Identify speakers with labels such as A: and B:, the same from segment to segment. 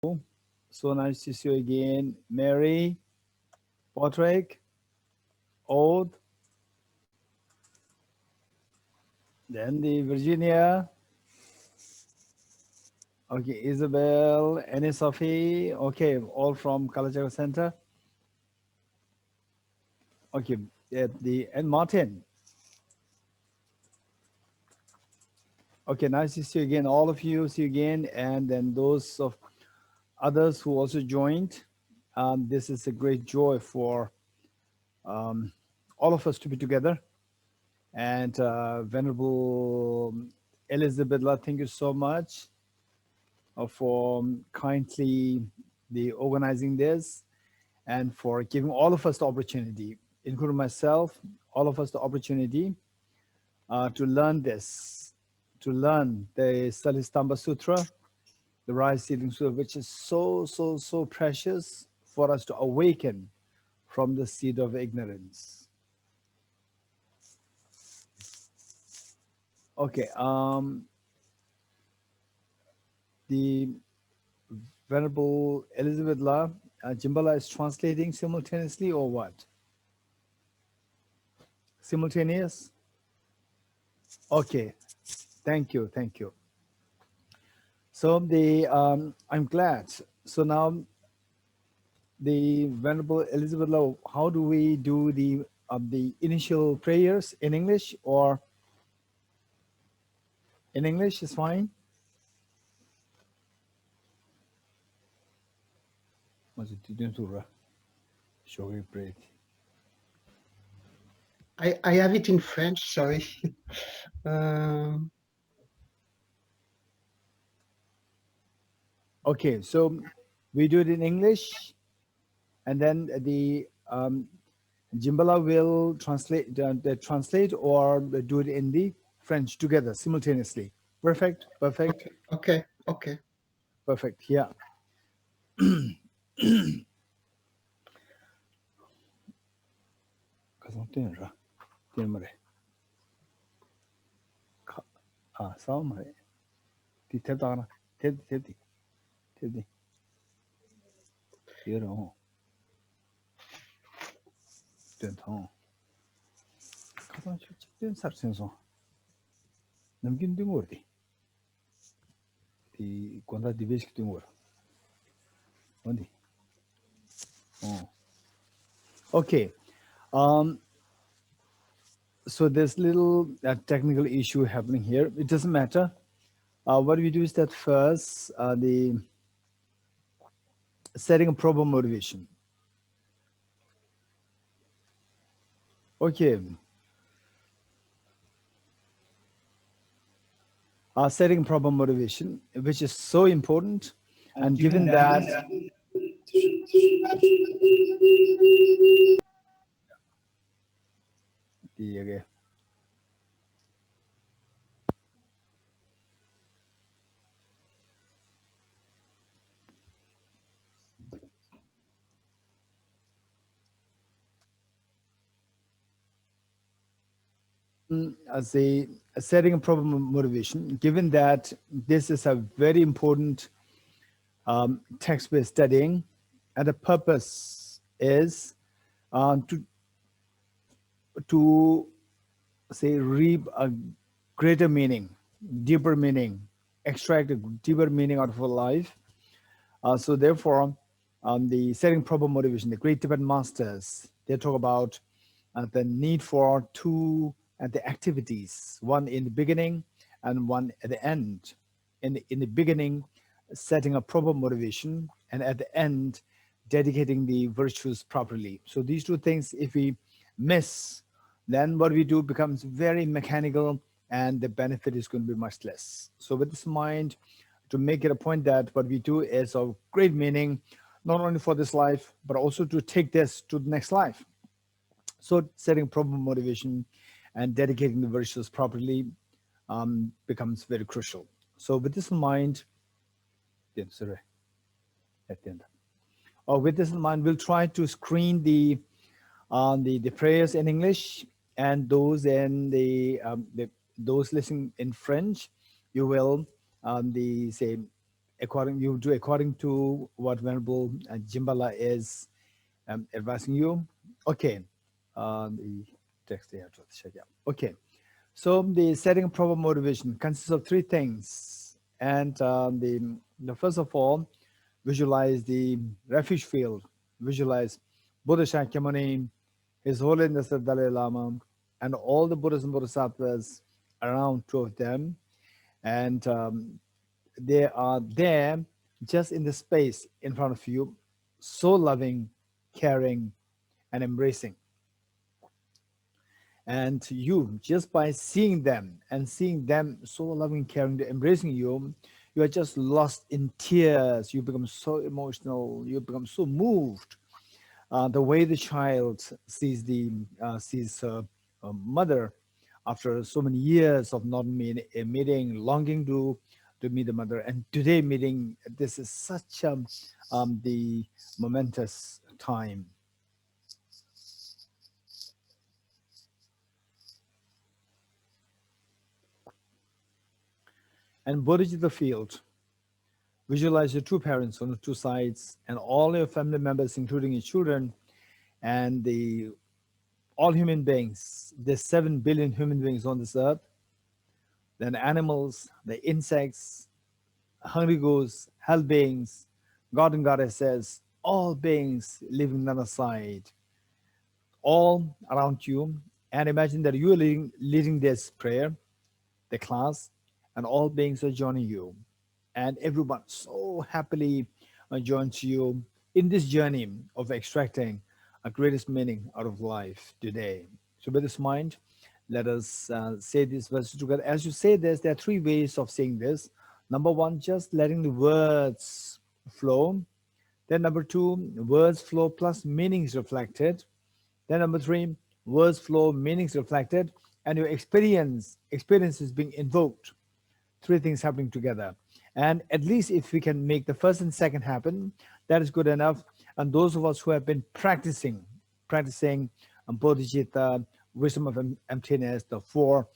A: So nice to see you again, Mary, Patrick, Old, then the Virginia, okay, Isabel, Annie Sophie, okay, all from Kalachakra Center. Okay, and Martin. Okay, nice to see you again, all of you, see you again, and then those of others who also joined. This is a great joy for all of us to be together. And Venerable Elizabeth, thank you so much for kindly organizing this and for giving all of us the opportunity, including myself, all of us the opportunity to learn this, to learn the Śhālistamba Sūtra, the Rice Sutra Seedling, which is so precious for us to awaken from the seed of ignorance. Okay, the Venerable Elizabeth Jimbala is translating simultaneously or what? Simultaneous? Okay, thank you. So I'm glad. So now the Venerable Elizabeth how do we do the initial prayers in English, or in English is fine?
B: I have it in French, sorry.
A: Okay, so we do it in English, and then the Jimbala will translate or do it in the French together simultaneously. Perfect.
B: Okay.
A: Perfect. Yeah. Okay. So there's little technical issue happening here. It doesn't matter. What we do is that first, the setting a proper motivation. Okay. Setting proper motivation, which is so important. And given that, as a setting a proper motivation, given that this is a very important text we're studying, and the purpose is to say reap a greater meaning, deeper meaning, extract a deeper meaning out of our life. So therefore, the setting proper motivation, the great Tibetan masters, they talk about the need for two the activities, one in the beginning and one at the end. In the beginning, setting a proper motivation, and at the end, dedicating the virtues properly. So these two things, if we miss, then what we do becomes very mechanical, and the benefit is going to be much less. So with this in mind, to make it a point that what we do is of great meaning, not only for this life, but also to take this to the next life. So setting proper motivation and dedicating the virtues properly becomes very crucial. So with this in mind, with this in mind, we'll try to screen the prayers in English, and those in those listening in French, you will according to what Venerable Jimbala is advising you. Okay, the text there. Yeah. Okay, so the setting proper motivation consists of three things, and the first of all, visualize the refuge field. Visualize Buddha Shakyamuni, His Holiness the Dalai Lama, and all the Buddhas and Bodhisattvas around, two of them, and they are there just in the space in front of you, so loving, caring, and embracing. And you, just by seeing them and seeing them so loving, caring, embracing you, you are just lost in tears. You become so emotional. You become so moved. The way the child sees her mother after so many years of not meeting, longing to meet the mother, and today meeting. This is such the momentous time. And Bodhicitta field. Visualize your two parents on the two sides and all your family members, including your children, and the all human beings. There's 7 billion human beings on this earth. Then animals, the insects, hungry ghosts, hell beings, God and goddesses, all beings living on the side, all around you. And imagine that you are leading this prayer, the class, and all beings are joining you. And everyone so happily joins you in this journey of extracting a greatest meaning out of life today. So, with this mind, let us say these verses together. As you say this, there are three ways of saying this. Number one, just letting the words flow. Then, number two, words flow plus meanings reflected. Then, number three, words flow, meanings reflected, and your experience is being invoked. Three things happening together. And at least if we can make the first and second happen, that is good enough. And those of us who have been practicing bodhicitta, wisdom of emptiness, the four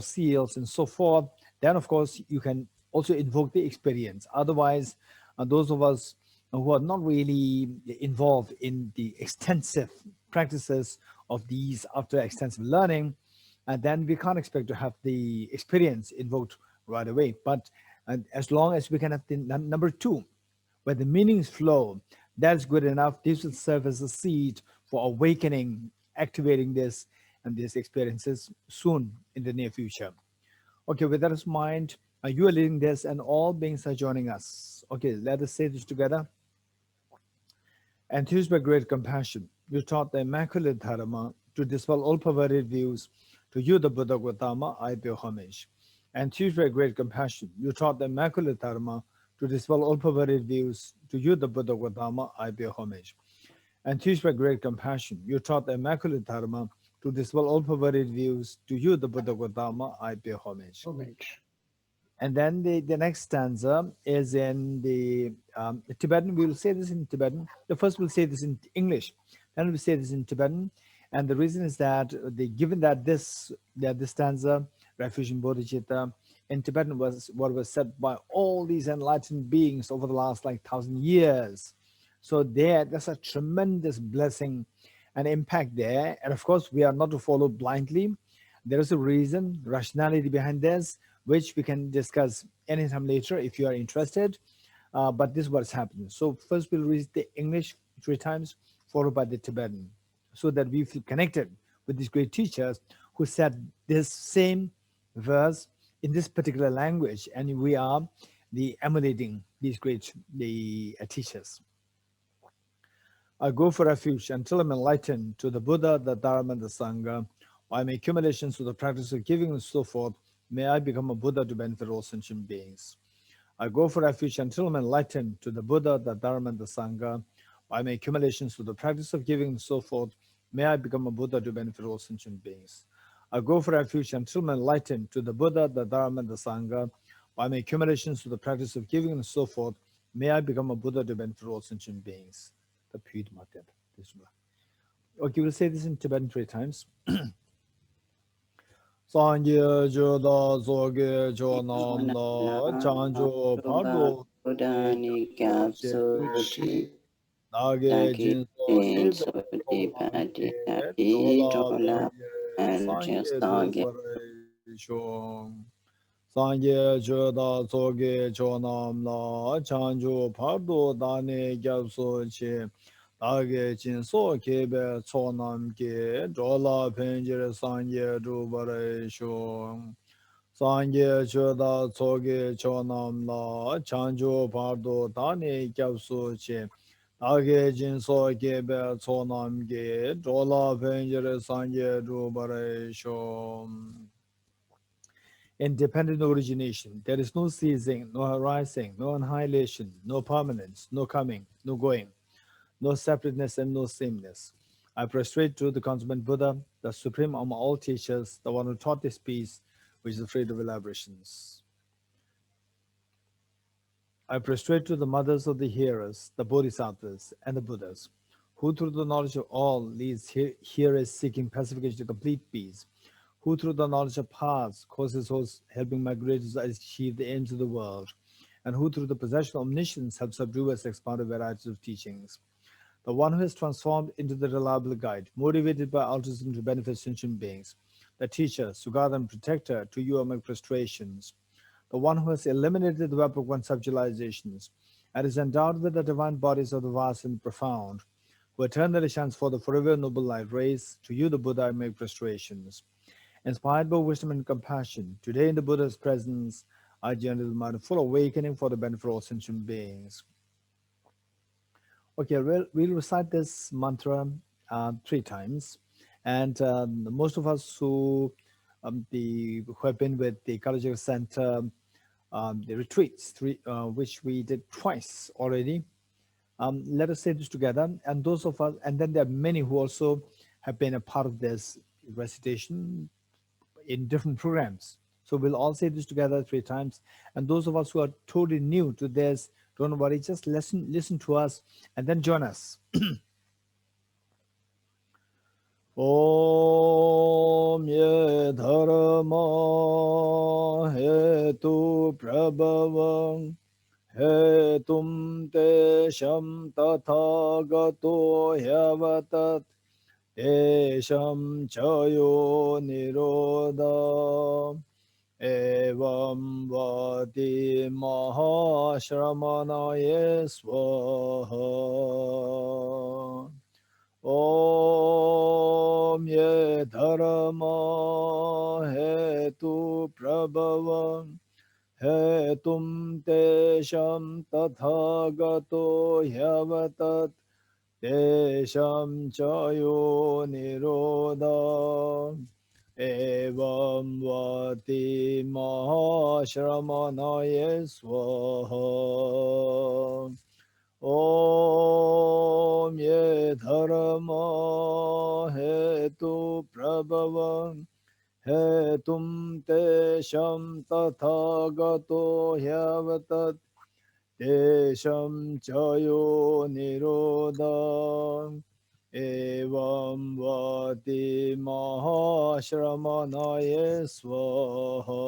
A: seals, and so forth, then of course you can also invoke the experience. Otherwise, those of us who are not really involved in the extensive practices of these after extensive learning, and then we can't expect to have the experience invoked right away. But as long as we can have the number two, where the meanings flow, that's good enough. This will serve as a seed for awakening, activating this and these experiences soon in the near future. Okay, with that in mind, you are leading this and all beings are joining us. Okay, let us say this together. Enthused by great compassion, you taught the immaculate dharma to dispel all perverted views. To you, the Buddha Gautama, I pay homage. Enthused by great compassion, you taught the immaculate dharma to dispel all perverted views. To you, the Buddha Gautama, I pay homage. Enthused by great compassion, you taught the immaculate dharma to dispel all perverted views. To you, the Buddha Gautama, I pay homage.
B: Homage.
A: And then the next stanza is in the Tibetan. We will say this in Tibetan. The first we'll say this in English. Then we'll say this in Tibetan. And the reason is that given that this stanza, refuge in bodhicitta, in Tibetan was what was said by all these enlightened beings over the last like 1,000 years. So there's a tremendous blessing and impact there. And of course, we are not to follow blindly. There is a reason, rationality behind this, which we can discuss anytime later if you are interested. But this is what's happening. So first we'll read the English 3 times, followed by the Tibetan, so that we feel connected with these great teachers who said this same verse in this particular language, and we are emulating these great teachers. I go for refuge until I'm enlightened to the Buddha, the Dharma, and the Sangha. By my accumulations to the practice of giving and so forth, may I become a Buddha to benefit all sentient beings. I go for refuge until I'm enlightened to the Buddha, the Dharma, and the Sangha. By my accumulations to the practice of giving and so forth, may I become a Buddha to benefit all sentient beings. I go for refuge until I'm enlightened to the Buddha, the Dharma, and the Sangha. By my accumulations to the practice of giving and so forth, may I become a Buddha to benefit all sentient beings. Okay, we'll say this in Tibetan 3 times. Sangye Joda Zoge Jonam
C: Yona
A: La
C: na
A: Chanjo
C: Ruba
A: Pardo Dane
C: Budani
A: Gyabso Che
C: Kapsuchi
A: Dage
C: Daki
A: Jinso
C: Din
A: Kebe
C: Soti Pati
A: Cholamge
C: Ati
A: Chola
C: Jola
A: Penye
C: and
A: Sangye
C: Sage
A: Dubare Shong Sangye Joda Zoge Jonam La Chanjo Pardo Dane Gyabso Che Dage Jinso Kebe Chonamge Jola Penye Sangye Dubare Shong Sangye Choda Tsoge Chonam La Chanjo Pardo Tani Kyapsu Che Dage Jinso Kebe Chonam Ge Jola Penjere Sangye Rubare Shom. Independent origination. There is no ceasing, no arising, no annihilation, no permanence, no coming, no going, no separateness and no sameness. I prostrate to the consummate Buddha, the supreme among all teachers, the one who taught this peace, which is free of elaborations. I prostrate to the mothers of the hearers, the bodhisattvas, and the Buddhas, who through the knowledge of all leads hearers seeking pacification to complete peace, who through the knowledge of paths causes those helping migrators achieve the ends of the world, and who through the possession of omniscience helps subdue us expand a variety of teachings. The one who is transformed into the reliable guide, motivated by altruism to benefit sentient beings, the teacher, Sugata and protector, to you are my prostrations. The one who has eliminated the web of conceptualizations and is endowed with the divine bodies of the vast and profound, who eternally shines for the forever noble light rays, to you the Buddha I make prostrations. Inspired by wisdom and compassion, today in the Buddha's presence, I journey with my full awakening for the benefit of all sentient beings. Okay, we'll recite this mantra 3 times, and most of us who have been with the Kalachakra Center, the retreats, which we did twice already. Let us say this together, and those of us, and then there are many who also have been a part of this recitation in different programs. So we'll all say this together 3 times. And those of us who are totally new to this, don't worry, just listen to us and then join us. Om ye dharma he tu prabhavam he tum te sham tatha gato hyavatat te sham chayo nirodha evam vati mahashramanaye swaha. Om ye dharma he tu prabhavam he tum te sham tatha gato hyavatat te sham chayo nirodha evam vati mahashramanaye swaha. Om ye dharma he tu prabhavam he tum te sham tatha gato hyavatat te sham chayo nirodha evam vati mahashramanaye swaha.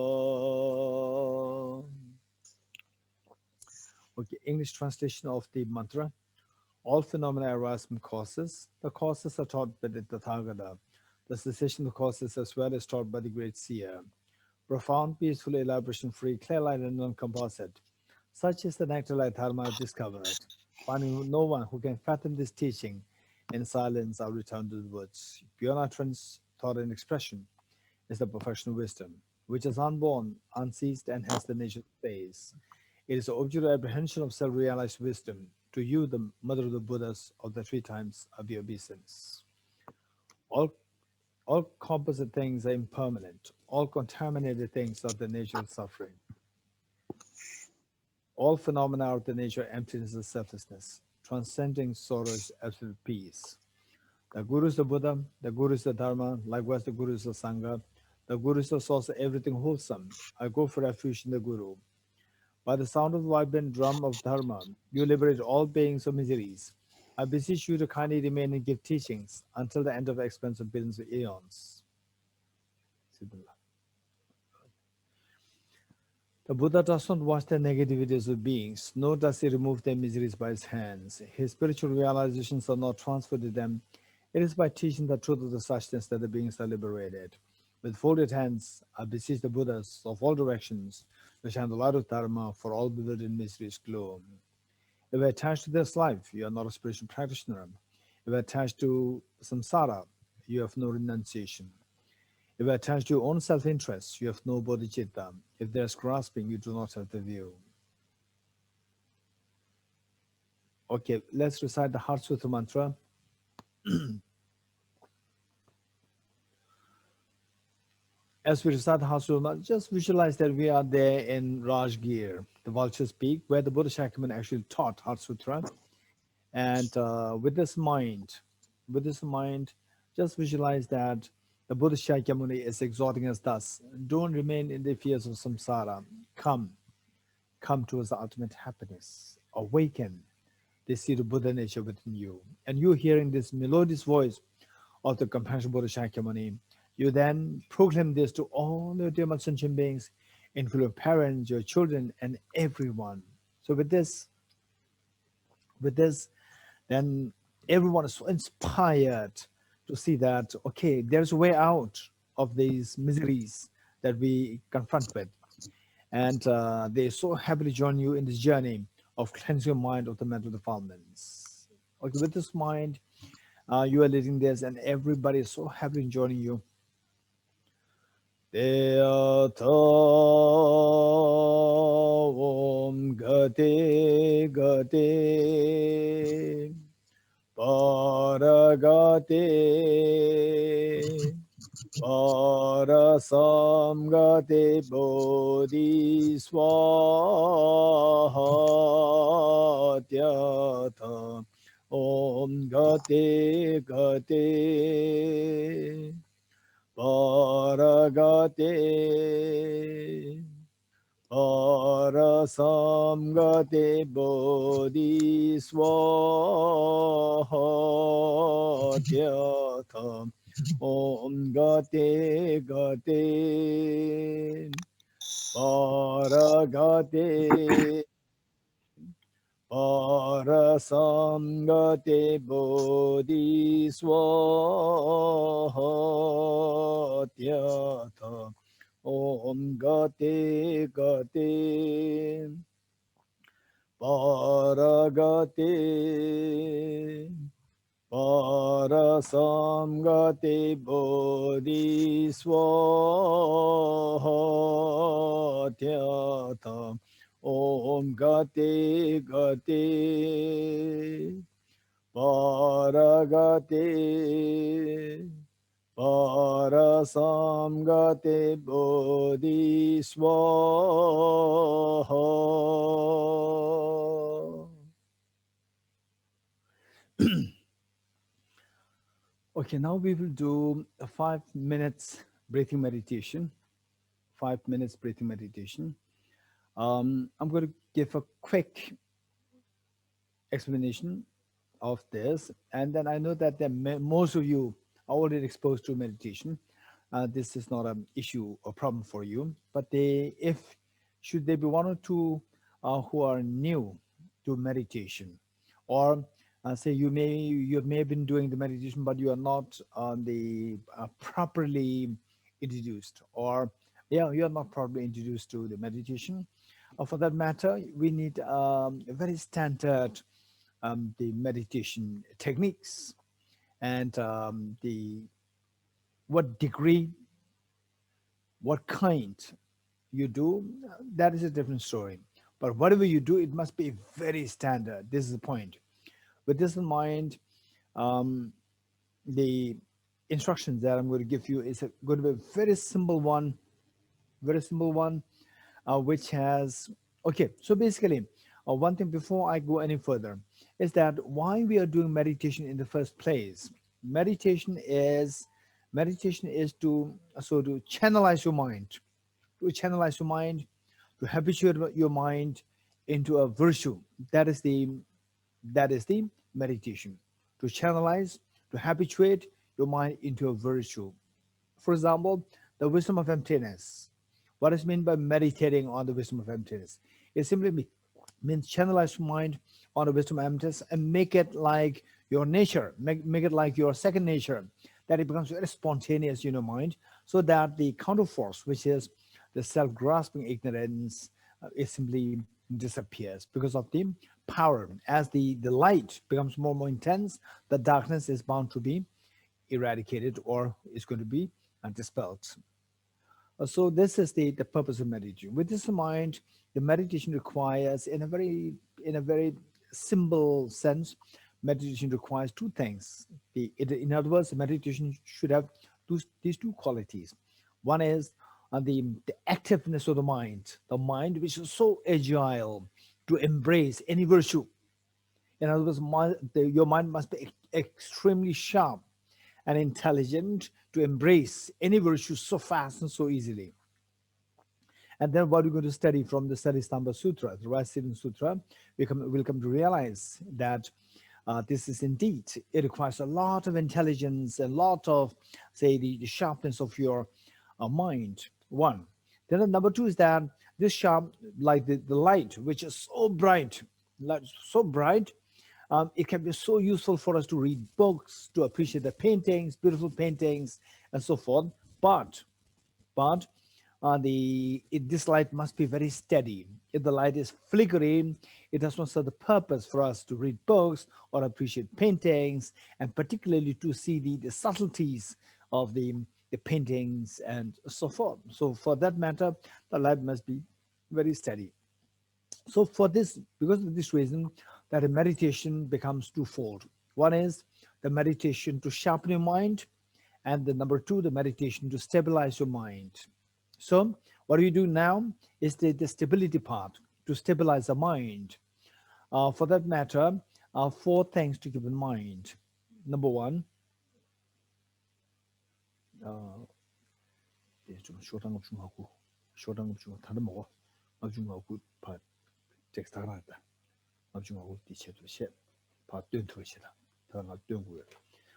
A: Okay, English translation of the mantra. All phenomena arise from causes. The causes are taught by the Tathagata. The cessation of causes as well is taught by the great seer. Profound, peaceful, elaboration free, clear light, and non composite. Such is the nectar light Dharma I've discovered. Finding no one who can fathom this teaching, in silence I'll return to the woods. Beyond utterance, thought, and expression is the perfection of wisdom, which is unborn, unceased, and has the nature of space. It is the object of apprehension of self realized wisdom. To you, the mother of the Buddhas of the 3 times of the obeisance. All, all composite things are impermanent. All contaminated things are the nature of suffering. All phenomena are of the nature of emptiness and selflessness. Transcending sorrow is absolute peace. The Guru is the Buddha, the Guru is the Dharma, likewise the Guru is the Sangha. The Guru is the source of everything wholesome. I go for refuge in the Guru. By the sound of the vibrant drum of Dharma, you liberate all beings of miseries. I beseech you to kindly remain and give teachings until the end of the expanse of billions of aeons. Siddhartha. The Buddha does not watch the negativities of beings, nor does he remove their miseries by his hands. His spiritual realizations are not transferred to them. It is by teaching the truth of the suchness that the beings are liberated. With folded hands, I beseech the Buddhas of all directions to shine the light of Dharma for all bewildered miseries gloom. If you're attached to this life, you are not a spiritual practitioner. If you're attached to samsara, you have no renunciation. If you're attached to your own self-interest, you have no bodhicitta. If there's grasping, you do not have the view. Okay, let's recite the Heart Sutra mantra. As we recite the Heart Sutra mantra, just visualize that we are there in Rajgir, the Vulture's Peak, where the Buddha Shakyamuni actually taught Heart Sutra. And with this mind, just visualize that the Buddha Shakyamuni is exhorting us thus: don't remain in the fears of samsara. Come towards the ultimate happiness. Awaken the seed of Buddha nature within you. And you hearing this melodious voice of the compassionate Buddha Shakyamuni, you then proclaim this to all your dear sentient beings, including your parents, your children, and everyone. So with this, then everyone is so inspired to see that, okay, there's a way out of these miseries that we confront with. And they so happily join you in this journey of cleansing your mind of the mental defilements. Okay, with this mind, you are leading this, and everybody is so happily joining you. Deyata Om Gate Gate Paragate Parasamgate Bodhiswaha Om Gate Gate Paragate Parasamgate Bodhiswaha Om Gate Gate Paragate Parasamgate Bodhiswaha Om Gate Gate Paragate Parasamgate Bodhiswaha Om Gate Gate Paragate Parasamgate Bodhiswaha. Okay, now we will do a 5 minutes breathing meditation. 5 minutes breathing meditation. I'm going to give a quick explanation of this, and then I know that most of you are already exposed to meditation. This is not an issue or problem for you, but if should there be one or two who are new to meditation, or say you may have been doing the meditation, but you are not the properly introduced, or yeah, you are not properly introduced to the meditation. For that matter, we need a very standard the meditation techniques, and the what degree, what kind you do, that is a different story. But whatever you do, it must be very standard. This is the point. With this in mind, um, the instructions that I'm going to give you is going to be a very simple one, which has, okay, so basically, one thing before I go any further is that why we are doing meditation in the first place. Meditation is to to channelize your mind, to habituate your mind into a virtue. That is the meditation, to channelize, to habituate your mind into a virtue. For example, the wisdom of emptiness, What is meant by meditating on the wisdom of emptiness? It simply means channelize your mind on the wisdom of emptiness and make it like your nature, make it like your second nature, that it becomes very spontaneous in your mind, so that the counterforce, which is the self-grasping ignorance, it simply disappears because of the power. As the light becomes more and more intense, the darkness is bound to be eradicated or is going to be dispelled. So this is the purpose of meditation. With this in mind, the meditation requires, in a very simple sense, meditation requires two things. In other words, meditation should have these two qualities. One is the activeness of the mind which is so agile to embrace any virtue. In other words, your mind must be extremely sharp and intelligent to embrace any virtue so fast and so easily. And then what we're going to study from the Śhālistamba Sūtra, the Rice Sutra, we'll come to realize that this is indeed, it requires a lot of intelligence and a lot of, say, the sharpness of your mind, one. Then the number two is that this sharp, like the light, which is so bright, it can be so useful for us to read books, to appreciate the paintings, beautiful paintings, and so forth. But this light must be very steady. If the light is flickering, it does not serve the purpose for us to read books or appreciate paintings, and particularly to see the subtleties of the paintings and so forth. So for that matter, the light must be very steady. So for this, because of this reason, that a meditation becomes twofold. One is the meditation to sharpen your mind, and the number two, the meditation to stabilize your mind. So what we do now is the stability part, to stabilize the mind. For that matter, four things to keep in mind. Number one,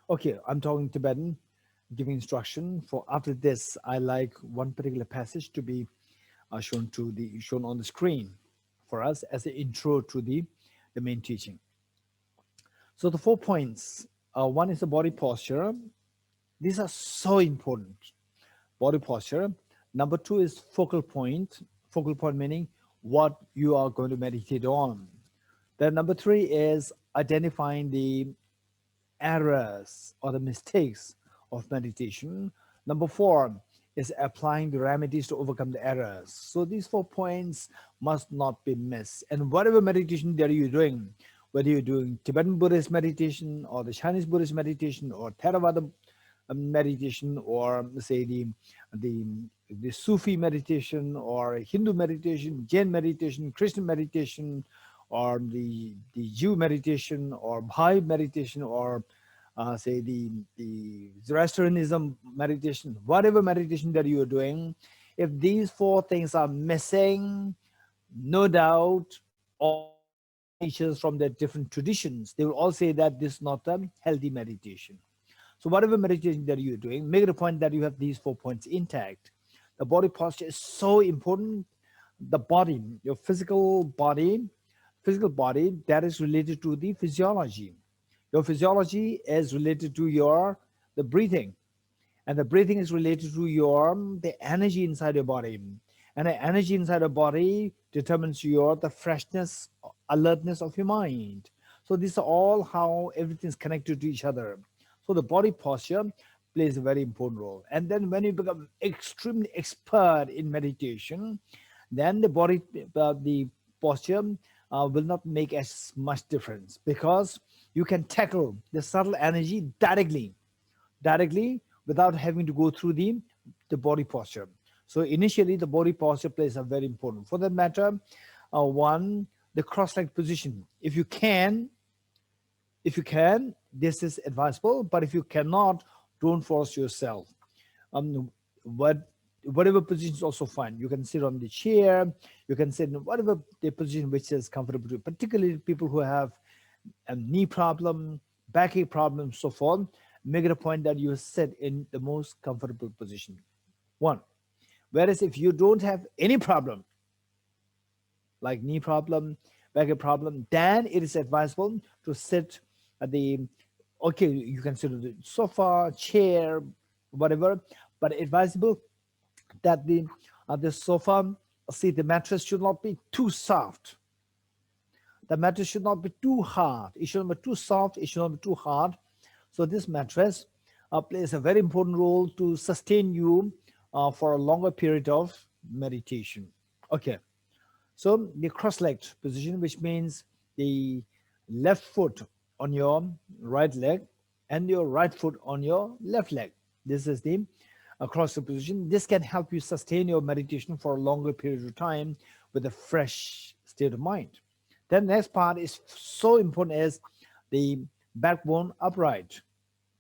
A: okay, I'm talking Tibetan, giving instruction. For after this, I like one particular passage to be shown on the screen for us as an intro to the main teaching. So the 4 points. One is the body posture. These are so important. Body posture. Number two is focal point. Focal point meaning what you are going to meditate on. Then number three is identifying the errors or the mistakes of meditation. Number four is applying the remedies to overcome the errors. So these 4 points must not be missed. And whatever meditation that you're doing, whether you're doing Tibetan Buddhist meditation or the Chinese Buddhist meditation or Theravada meditation, or say the Sufi meditation or Hindu meditation, Jain meditation, Christian meditation, or the Jew meditation or Baha'i meditation, or say the Zoroastrianism meditation, whatever meditation that you are doing, if these 4 things are missing, no doubt all teachers from their different traditions, they will all say that this is not a healthy meditation. So whatever meditation that you're doing, make it a point that you have these 4 points intact. The body posture is so important. The body, your physical body, that is related to the physiology. Your physiology is related to the breathing, and the breathing is related to the energy inside your body, and the energy inside your body determines the freshness, alertness of your mind. So these are all how everything is connected to each other. So the body posture plays a very important role. And then when you become extremely expert in meditation, then the posture will not make as much difference, because you can tackle the subtle energy directly without having to go through the body posture. So initially the body posture plays a very important. For that matter, one, the cross-legged position. If you can, this is advisable, but if you cannot, don't force yourself. Whatever position is also fine. You can sit on the chair, you can sit in whatever the position which is comfortable to you, particularly people who have a knee problem, backache problem, so forth. Make it a point that you sit in the most comfortable position. One. Whereas if you don't have any problem, like knee problem, back problem, then it is advisable to sit at the, okay, you can sit on the sofa, chair, whatever, but advisable that the sofa, see, the mattress should not be too soft. The mattress should not be too hard. It should not be too soft. It should not be too hard. So this mattress plays a very important role to sustain you for a longer period of meditation. Okay. So the cross-legged position, which means the left foot on your right leg and your right foot on your left leg. This is the cross-legged position. This can help you sustain your meditation for a longer period of time with a fresh state of mind. Then the next part is so important is the backbone upright.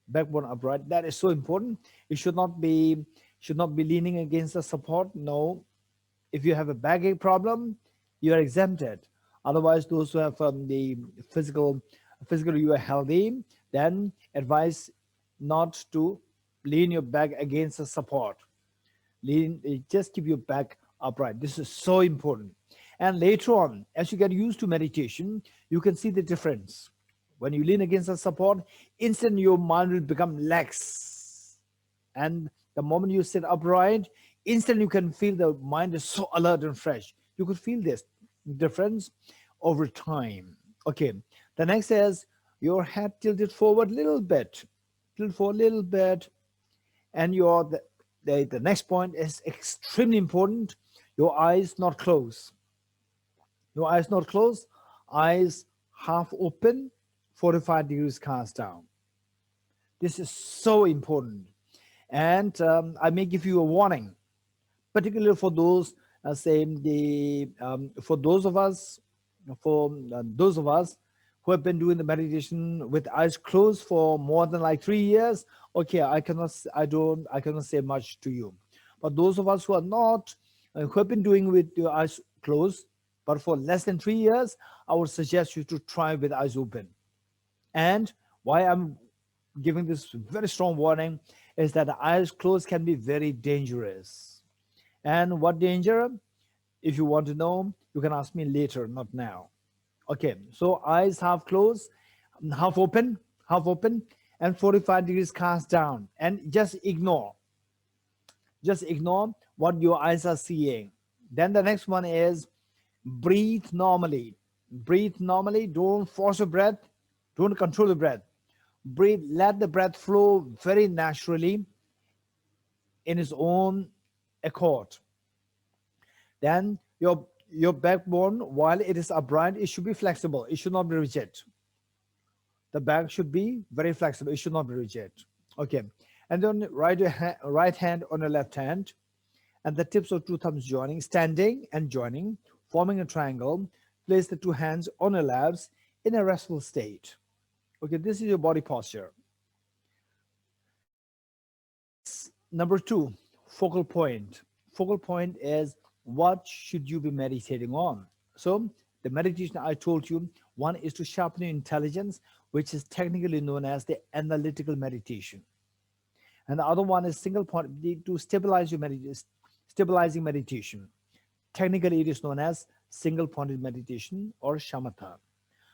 A: Backbone upright. That is so important. It should not be leaning against the support. No. If you have a backache problem, you are exempted. Otherwise, those who have the physically you are healthy, then advise not to lean your back against the support. Just keep your back upright. This is so important. And later on, as you get used to meditation, you can see the difference. When you lean against the support, instantly your mind will become lax. And the moment you sit upright, instantly you can feel the mind is so alert and fresh. You could feel this difference over time. Okay, the next is your head tilted forward a little bit, tilted forward a little bit, and the next point is extremely important. Your eyes not closed. Your eyes not closed, eyes half open, 45 degrees cast down. This is so important. And I may give you a warning, particularly for those for those of us who have been doing the meditation with eyes closed for more than like 3 years. Okay, I cannot say much to you. But those of us who are not, who have been doing with your eyes closed, but for less than 3 years, I would suggest you to try with eyes open. And why I'm giving this very strong warning is that the eyes closed can be very dangerous. And what danger? If you want to know, you can ask me later, not now. Okay, so eyes half closed, half open, and 45 degrees cast down. And just ignore what your eyes are seeing. Then the next one is breathe normally. Breathe normally. Don't force your breath. Don't control the breath. Breathe. Let the breath flow very naturally in its own accord. Then your backbone, while it is upright, it should be flexible. It should not be rigid. The back should be very flexible. It should not be rigid. Okay. And then right hand on the left hand, and the tips of two thumbs joining, standing and joining, forming a triangle. Place the two hands on your laps in a restful state. Okay, this is your body posture. Number 2, focal point. Focal point is what should you be meditating on? So the meditation I told you, one is to sharpen your intelligence, which is technically known as the analytical meditation. And the other one is single point to stabilize your stabilizing meditation. Technically, it is known as single pointed meditation or shamatha.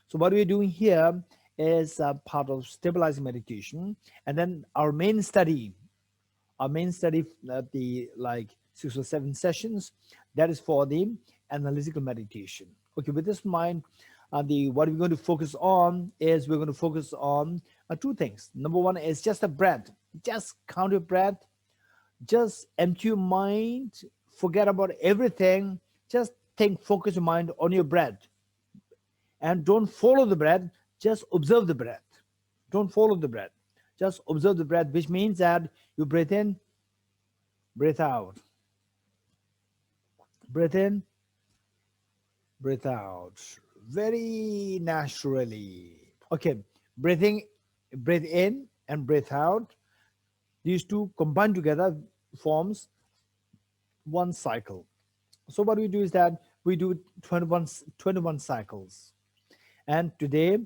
A: So what we're doing here is part of stabilizing meditation. And then our main study, the like 6 or 7 sessions, that is for the analytical meditation. Okay, with this in mind, what we're going to focus on is we're going to focus on 2 things. Number 1 is just a breath. Just count your breath. Just empty your mind. Forget about everything. Just focus your mind on your breath. And don't follow the breath. Just observe the breath. Don't follow the breath. Just observe the breath, which means that you breathe in, breathe out. Breathe in, breathe out. Very naturally. Okay, breathe in and breathe out. These two combined together forms one cycle. So what we do is that we do 21 cycles. And today,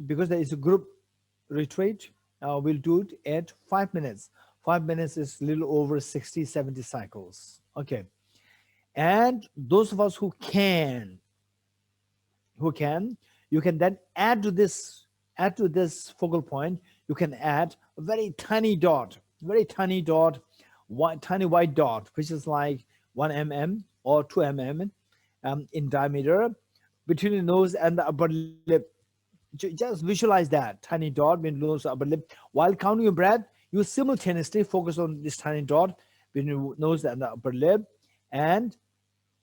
A: because there is a group retreat, we'll do it at 5 minutes. 5 minutes is a little over 60, 70 cycles. Okay. And those of us who can, you can then add to this focal point, you can add a very tiny dot, tiny white dot, which is like 1 mm or 2 mm in diameter between the nose and the upper lip. Just visualize that tiny dot between the nose and upper lip. While counting your breath, you simultaneously focus on this tiny dot between your nose and the upper lip, and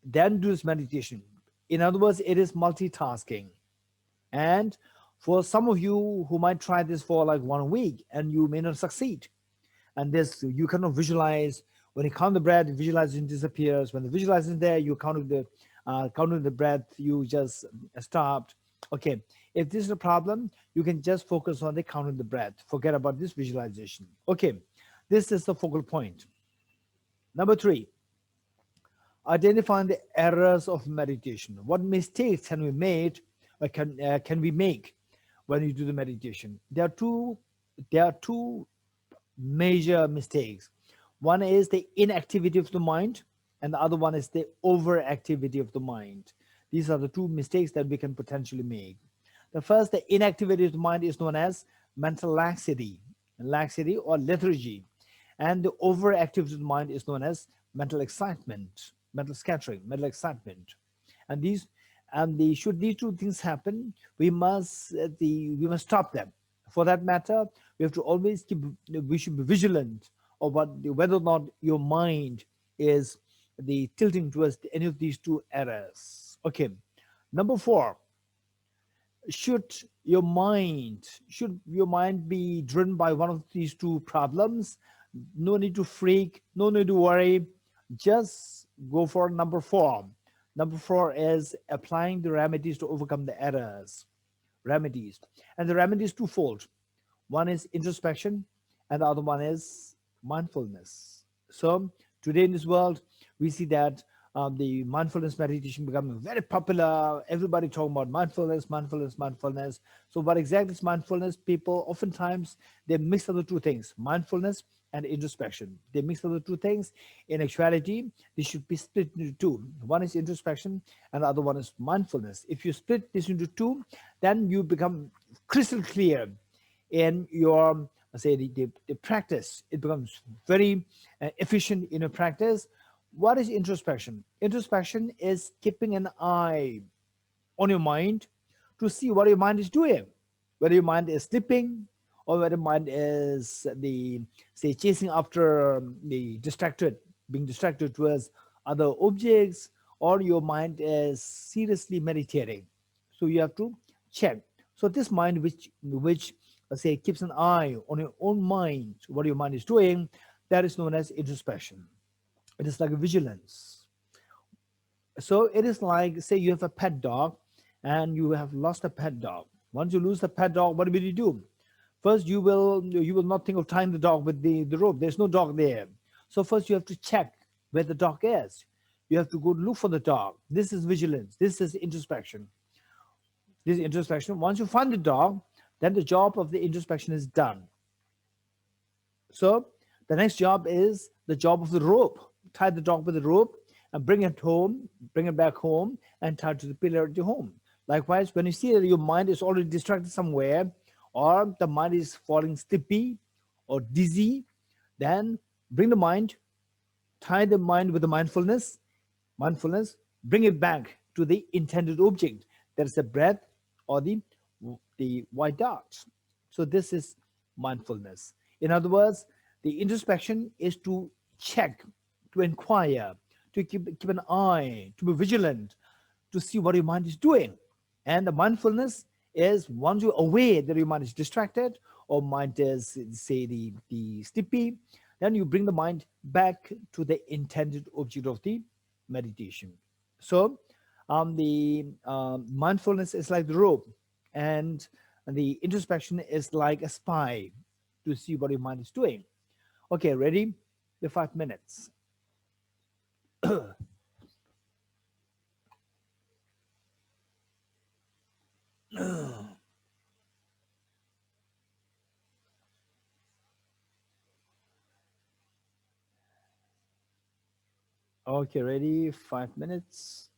A: then do this meditation. In other words, it is multitasking. And for some of you who might try this for like 1 week and you may not succeed, and this you cannot visualize when you count the breath, visualization disappears. When the visualization is there, you counting the breath, you just stopped. Okay, if this is a problem, you can just focus on the counting the breath. Forget about this visualization. Okay, this is the focal point. Number 3, identifying the errors of meditation. What mistakes can we make, or can we make when you do the meditation? There are two major mistakes. One is the inactivity of the mind, and the other one is the overactivity of the mind. These are the two mistakes that we can potentially make. The first, the inactivity of the mind, is known as mental laxity or lethargy. And the overactivity of the mind is known as mental excitement, mental scattering, mental excitement. And should these two things happen, we must stop them. For that matter, we should be vigilant of whether or not your mind is the tilting towards any of these two errors. Okay. Number 4, should your mind be driven by one of these two problems? No need to freak, no need to worry. Just go for number 4. Number 4 is applying the remedies to overcome the errors. Remedies. And the remedy is twofold. One is introspection, and the other one is mindfulness. So today in this world, we see that the mindfulness meditation becoming very popular. Everybody talking about mindfulness, mindfulness, mindfulness. So what exactly is mindfulness? People oftentimes they mix up the two things, mindfulness and introspection. They mix up the two things. In actuality, they should be split into two. One is introspection, and the other one is mindfulness. If you split this into two, then you become crystal clear in your the practice. It becomes very efficient in your practice. What is introspection? Introspection is keeping an eye on your mind to see what your mind is doing, whether your mind is sleeping or whether mind is chasing after being distracted towards other objects, or your mind is seriously meditating. So you have to check. So this mind which keeps an eye on your own mind, what your mind is doing, that is known as introspection. It is like a vigilance. So it is like, say you have a pet dog and you have lost a pet dog. Once you lose the pet dog, what will you do? First, you will not think of tying the dog with the rope. There's no dog there. So first you have to check where the dog is. You have to go look for the dog. This is vigilance. This is introspection. This is introspection. Once you find the dog, then the job of the introspection is done. So the next job is the job of the rope. Tie the dog with the rope and bring it back home and tie it to the pillar at your home. Likewise, when you see that your mind is already distracted somewhere, or the mind is falling sleepy or dizzy, then bring the mind, tie the mind with the mindfulness, bring it back to the intended object. That is the breath or the white dots. So this is mindfulness. In other words, the introspection is to check, to inquire, to keep an eye, to be vigilant, to see what your mind is doing. And the mindfulness is once you're aware that your mind is distracted or mind is, say, the sleepy, then you bring the mind back to the intended object of the meditation. So the mindfulness is like the rope, and the introspection is like a spy to see what your mind is doing. Okay, ready? The 5 minutes. Okay, ready? 5 minutes.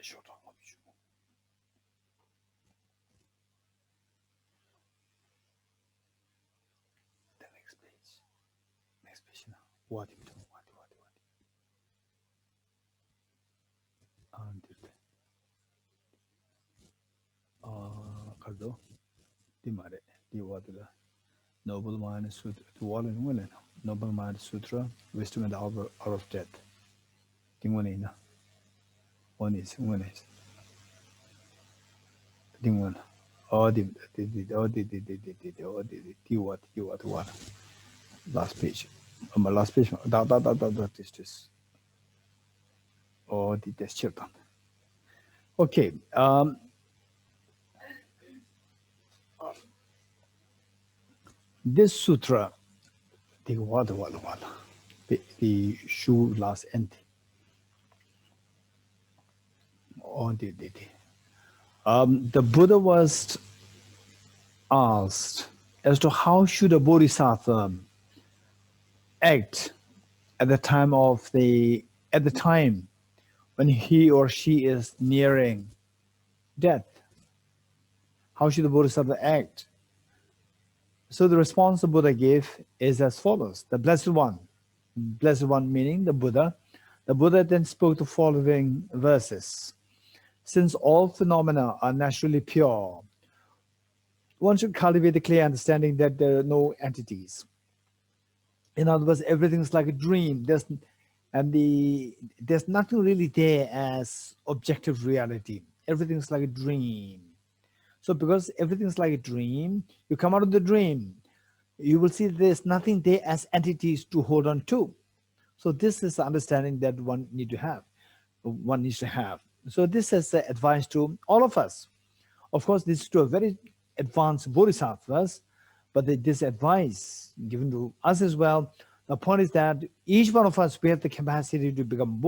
A: The next page. Next page now. What? कर दो तिमारे दिवादला Noble Mind Sutra, the wall in Willen, Noble Mind Sutra, Wisdom and the Hour of Death. Dingwanina. One is. Dingwan. Oh, the what. Last page. My last page. That is this. Oh, the test. Okay. This sutra, the shoe last empty. Oh, the Buddha was asked as to how should a bodhisattva act at the time when he or she is nearing death. How should the bodhisattva act? So the response the Buddha gave is as follows. The Blessed One meaning the Buddha then spoke the following verses. Since all phenomena are naturally pure, one should cultivate the clear understanding that there are no entities. In other words, everything's like a dream. There's nothing really there as objective reality. Everything's like a dream. So because everything's like a dream, you come out of the dream, you will see there's nothing there as entities to hold on to. So this is the understanding that one needs to have. So this is advice to all of us. Of course, this is to a very advanced bodhisattvas, but this advice given to us as well. The point is that each one of us, we have the capacity to become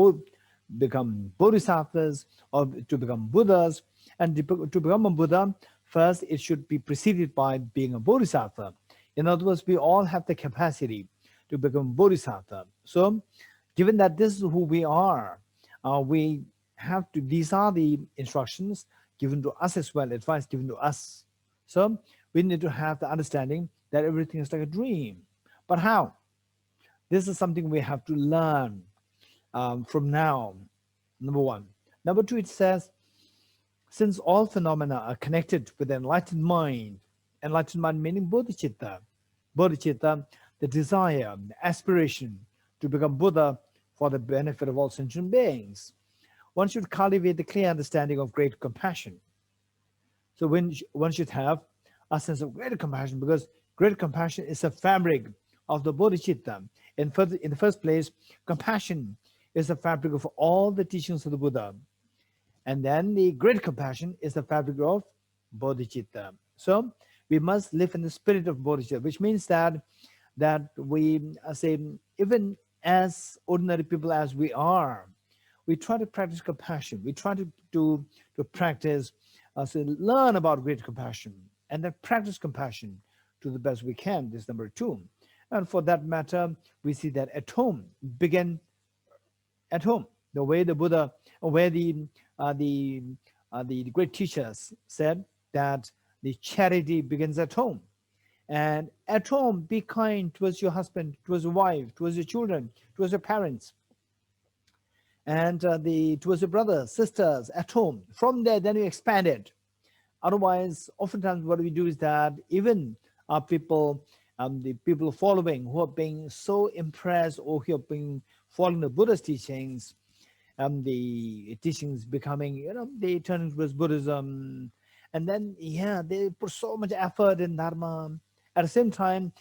A: bodhisattvas or to become Buddhas. And to become a Buddha, first it should be preceded by being a bodhisattva. In other words, we all have the capacity to become bodhisattva. So given that this is who we are, we have to, these are the instructions given to us as well, advice given to us. So we need to have the understanding that everything is like a dream. But how? This is something we have to learn from now, number one. Number two, it says, since all phenomena are connected with the enlightened mind meaning bodhicitta, the desire, the aspiration to become Buddha for the benefit of all sentient beings, one should cultivate the clear understanding of great compassion. So one should have a sense of greater compassion, because great compassion is a fabric of the bodhicitta. In the first place, compassion is the fabric of all the teachings of the Buddha. And then the great compassion is the fabric of bodhicitta. So we must live in the spirit of bodhicitta, which means that we say, even as ordinary people as we are, we try to practice compassion. We try to practice, learn about great compassion, and then practice compassion to the best we can. This is number two. And for that matter, we see that at home, begin at home. The way the Buddha, where the great teachers said that the charity begins at home. And at home, be kind towards your husband, towards your wife, towards your children, towards your parents, and towards your brothers, sisters at home. From there, then you expand it. Otherwise, oftentimes what we do is that even our people, the people following, who are being so impressed or who are being following the Buddha's teachings, the teachings becoming, they turn towards Buddhism, and then they put so much effort in Dharma. At the same time,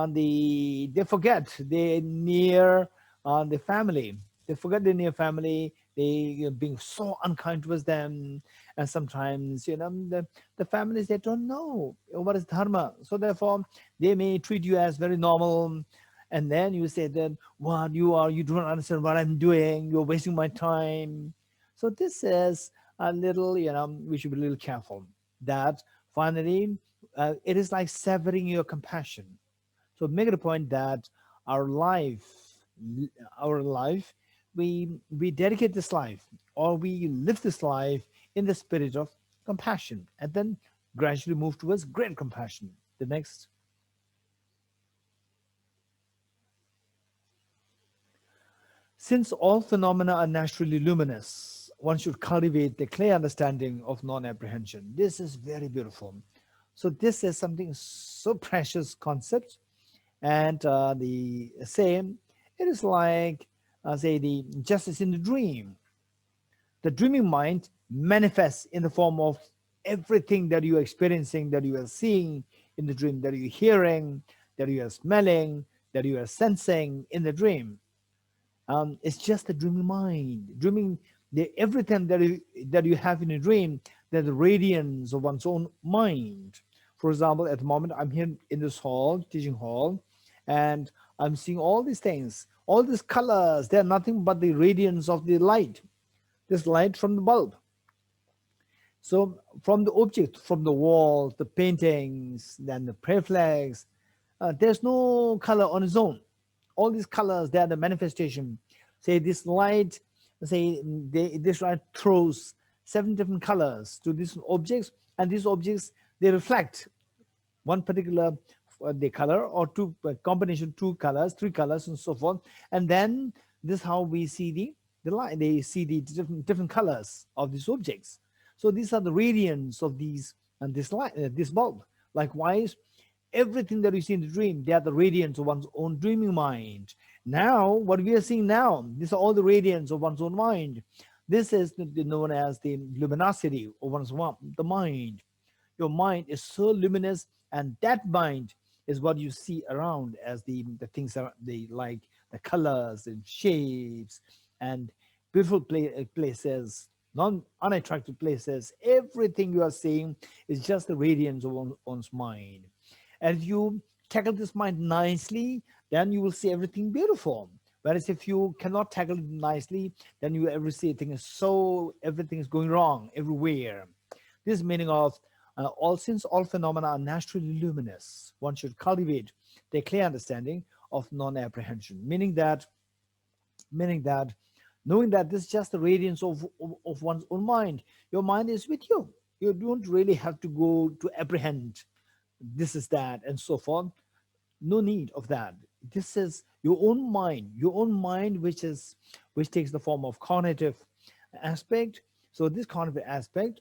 A: they forget they're near the family. They forget their near family. They being so unkind towards them, and sometimes the families, they don't know what is Dharma. So therefore, they may treat you as very normal. And then you say that, what you don't understand what I'm doing, you're wasting my time. So this is a little, we should be a little careful that finally it is like severing your compassion. So make it a point that our life we dedicate this life, or we live this life in the spirit of compassion, and then gradually move towards great compassion. The next. Since all phenomena are naturally luminous, one should cultivate the clear understanding of non-apprehension. This is very beautiful. So this is something so precious concept, and the same. It is like, say, the justice in the dream. The dreaming mind manifests in the form of everything that you are experiencing, that you are seeing in the dream, that you're hearing, that you are smelling, that you are sensing in the dream. It's just a dreaming mind. Dreaming, everything that you have in a dream, that the radiance of one's own mind. For example, at the moment, I'm here in this hall, teaching hall, and I'm seeing all these things, all these colors. They're nothing but the radiance of the light, this light from the bulb. So from the object, from the walls, the paintings, then the prayer flags, there's no color on its own. All these colors, they are the manifestation. Say this light, say this light throws 7 different colors to these objects, and these objects, they reflect one particular the color, or two combination, 2 colors, 3 colors, and so forth. And then this is how we see the light. They see the different colors of these objects. So these are the radiance of these, and this light, this bulb. Likewise, everything that we see in the dream, they are the radiance of one's own dreaming mind. Now, what we are seeing now, these are all the radiance of one's own mind. This is known as the luminosity of the mind. Your mind is so luminous, and that mind is what you see around as the things are they like the colors and shapes and beautiful places, unattractive places. Everything you are seeing is just the radiance of one's mind. And if you tackle this mind nicely, then you will see everything beautiful. Whereas if you cannot tackle it nicely, then you ever see everything is going wrong everywhere. This meaning of since all phenomena are naturally luminous, one should cultivate the clear understanding of non-apprehension, meaning that knowing that this is just the radiance of one's own mind. Your mind is with you. You don't really have to go to apprehend this is that and so forth. No need of that. This is your own mind, which takes the form of cognitive aspect. So this cognitive aspect,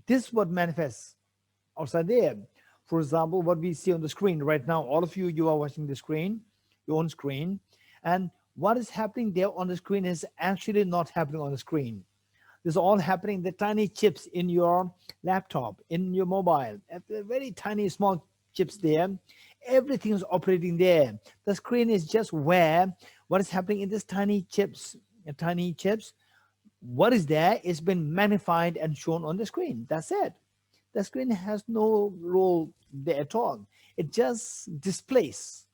A: this what manifests outside there. For example, what we see on the screen right now, all of you, you are watching the screen, your own screen, and what is happening there on the screen is actually not happening on the screen. This is all happening, the tiny chips in your laptop, in your mobile, at the very tiny small chips there. Everything is operating there. The screen is just where what is happening in these tiny chips. What is there is been magnified and shown on the screen. That's it. The screen has no role there at all. It just displays.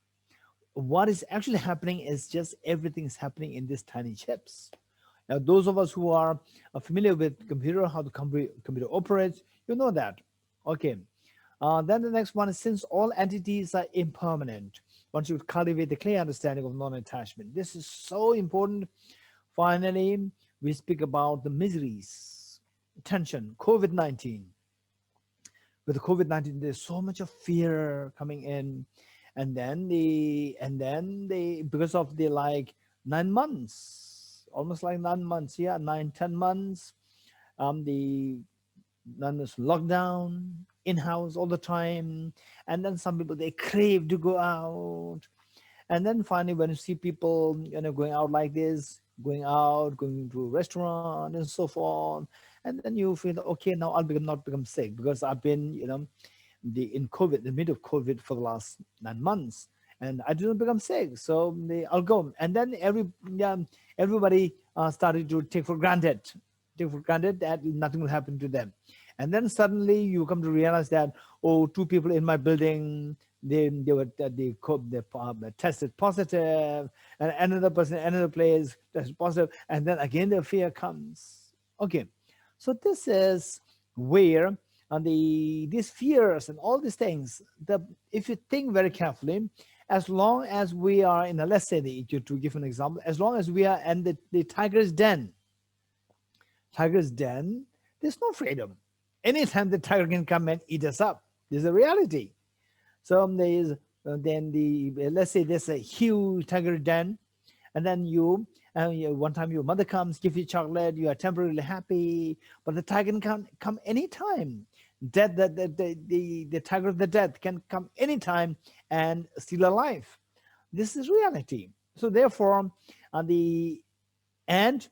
A: What is actually happening is just everything is happening in these tiny chips. Now, those of us who are familiar with computer, how the computer operates, you know that. Okay. Then the next one is, since all entities are impermanent, one should cultivate the clear understanding of non-attachment. This is so important. Finally, we speak about the miseries, tension, COVID-19. With the COVID-19, there's so much of fear coming in, and then because of the 9 months, almost like 9 months, yeah, 9-10 months, the nuns lockdown in-house all the time, and then some people, they crave to go out. And then finally, when you see people going out like this, going to a restaurant and so forth, and then you feel, okay, now I'll not become sick, because I've been in COVID, the middle of COVID for the last 9 months, and I didn't become sick, so I'll go. And then everybody started to take for granted that nothing will happen to them. And then suddenly you come to realize that, 2 people in my building, they tested positive, and another person, another place tested positive, and then again the fear comes. Okay, so this is where these fears and all these things, if you think very carefully, as long as we are in a, let's say, to give an example, as long as we are in the tiger's den, there's no freedom. Anytime the tiger can come and eat us up. This is a reality. So there is then let's say there's a huge tiger den, and then one time your mother comes, give you chocolate, you are temporarily happy, but the tiger can come anytime. The tiger of the death can come anytime and steal a life. This is reality. So therefore, and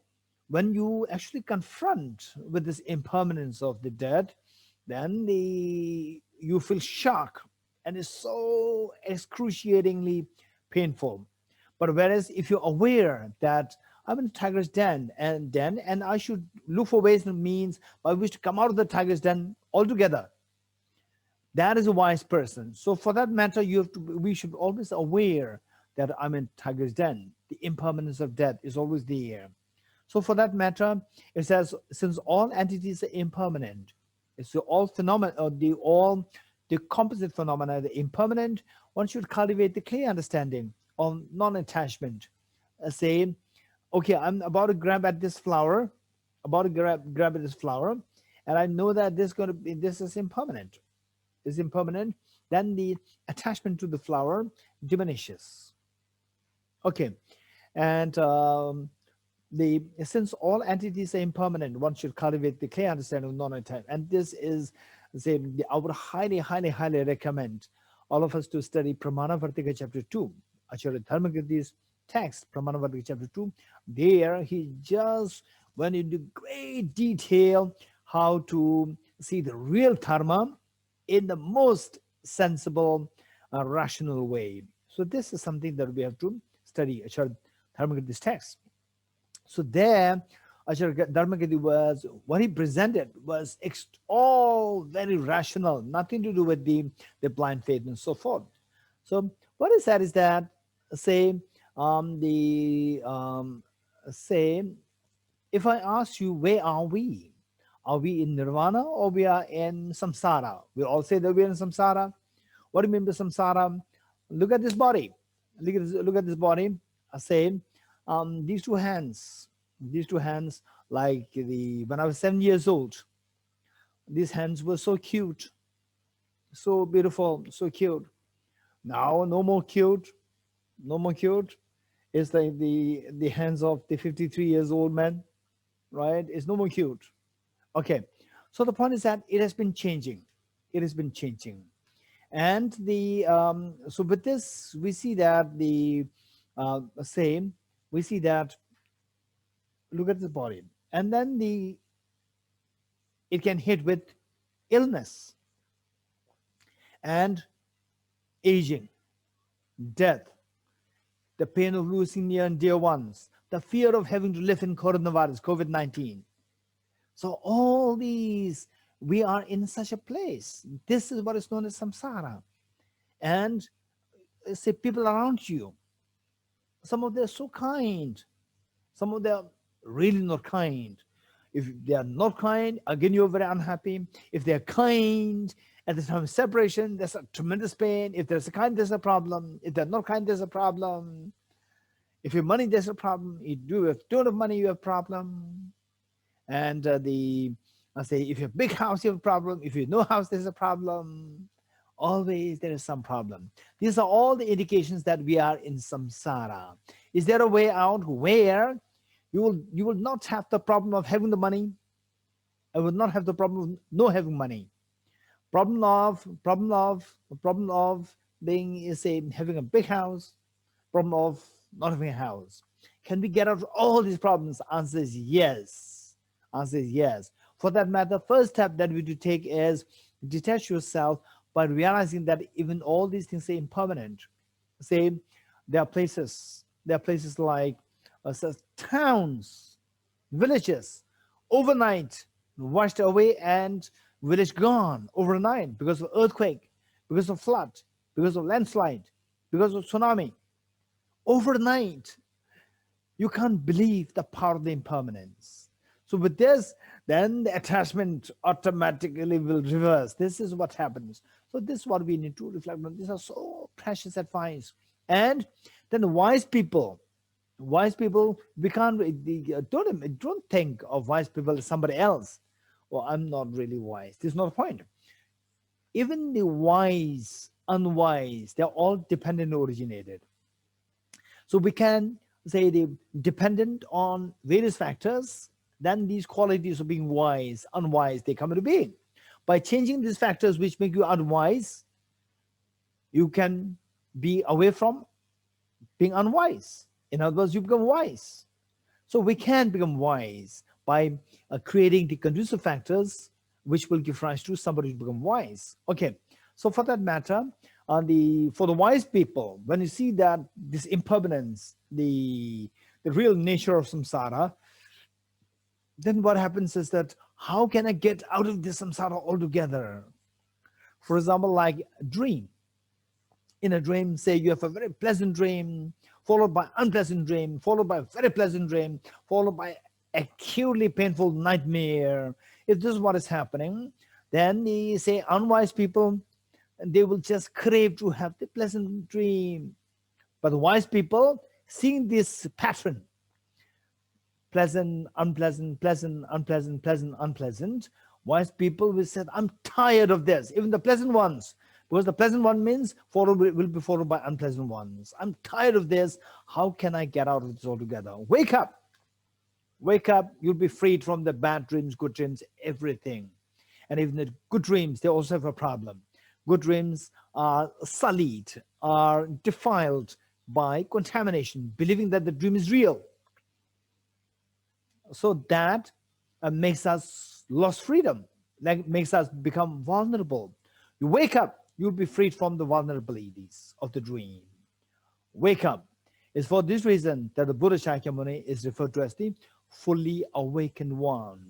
A: when you actually confront with this impermanence of the dead, then you feel shock, and it's so excruciatingly painful. But whereas if you're aware that I'm in the tiger's den and I should look for ways and means by which to come out of the tiger's den altogether, that is a wise person. So for that matter, we should always aware that I'm in tiger's den. The impermanence of death is always there. So for that matter, it says, since all entities are impermanent, it's all phenomena, or the composite phenomena, the impermanent, one should cultivate the clear understanding of non-attachment. Say, okay, I'm about to grab at this flower, and I know that this is impermanent. Is impermanent, then the attachment to the flower diminishes. Okay, and since all entities are impermanent, one should cultivate the clear understanding of non-attachment. And this is, say, I would highly recommend all of us to study Pramana Vartika chapter 2, Acharya Dharmakirti's text, Pramana Vartika chapter 2. There he just went into great detail how to see the real dharma in the most sensible, rational way. So this is something that we have to study, Acharya Dharmakirti's text. So there, Acharya Dharmakirti was, what he presented was all very rational, nothing to do with the blind faith and so forth. So what he said is that, say, if I ask you, where are we? Are we in nirvana or we are in samsara? We all say that we are in samsara. What do you mean by samsara? Look at this body. Look at this body. I say, these two hands, like when I was 7 years old, these hands were so cute, so beautiful, so cute. Now, no more cute. It's like the hands of the 53 years old man, right? It's no more cute. Okay, so the point is that it has been changing. And so with this, we see that we see that, look at the body, and then it can hit with illness and aging, death, the pain of losing near and dear ones, the fear of having to live in coronavirus, COVID-19. So all these, we are in such a place. This is what is known as samsara. And say people around you, some of them are so kind, some of them are really not kind. If they are not kind, again, you're very unhappy. If they're kind, at the time of separation, there's a tremendous pain. If there's a kind, there's a problem. If they're not kind, there's a problem. If you have money, there's a problem. If you don't have money, you have a problem. And I say, if you have a big house, you have a problem. If you have no house, there's a problem. Always there is some problem. These are all the indications that we are in samsara. Is there a way out where you will not have the problem of having the money? I will not have the problem of not having money. Problem of being, say, having a big house. Problem of not having a house. Can we get out of all these problems? Answer is yes. For that matter, first step that we do take is detach yourself by realizing that even all these things are impermanent. Say, there are places like towns, villages, overnight washed away and village gone overnight because of earthquake, because of flood, because of landslide, because of tsunami. Overnight, you can't believe the power of the impermanence. So with this, then the attachment automatically will reverse. This is what happens. So this is what we need to reflect on. These are so precious advice. And then the wise people, we can't don't think of wise people as somebody else. Well, I'm not really wise. This is not the point. Even the wise, unwise, they're all dependent originated. So we can say they dependent on various factors, then these qualities of being wise, unwise, they come into being. By changing these factors which make you unwise, you can be away from being unwise. In other words, you become wise. So we can become wise by creating the conducive factors which will give rise to somebody to become wise. Okay, so for that matter, for the wise people, when you see that this impermanence, the real nature of samsara, then what happens is that how can I get out of this samsara altogether? For example, like a dream. In a dream, say you have a very pleasant dream, followed by unpleasant dream, followed by a very pleasant dream, followed by acutely painful nightmare. If this is what is happening, then the say unwise people, they will just crave to have the pleasant dream. But the wise people, seeing this pattern, pleasant, unpleasant, pleasant, unpleasant, pleasant, unpleasant, wise people will say, I'm tired of this, even the pleasant ones, because the pleasant one means will be followed by unpleasant ones. I'm tired of this. How can I get out of this altogether? Wake up. Wake up. You'll be freed from the bad dreams, good dreams, everything. And even the good dreams, they also have a problem. Good dreams are sullied, are defiled by contamination, believing that the dream is real. So that makes us lost freedom, like makes us become vulnerable. You wake up, you'll be freed from the vulnerabilities of the dream. Wake up. It's for this reason that the Buddha Shakyamuni is referred to as the fully awakened one.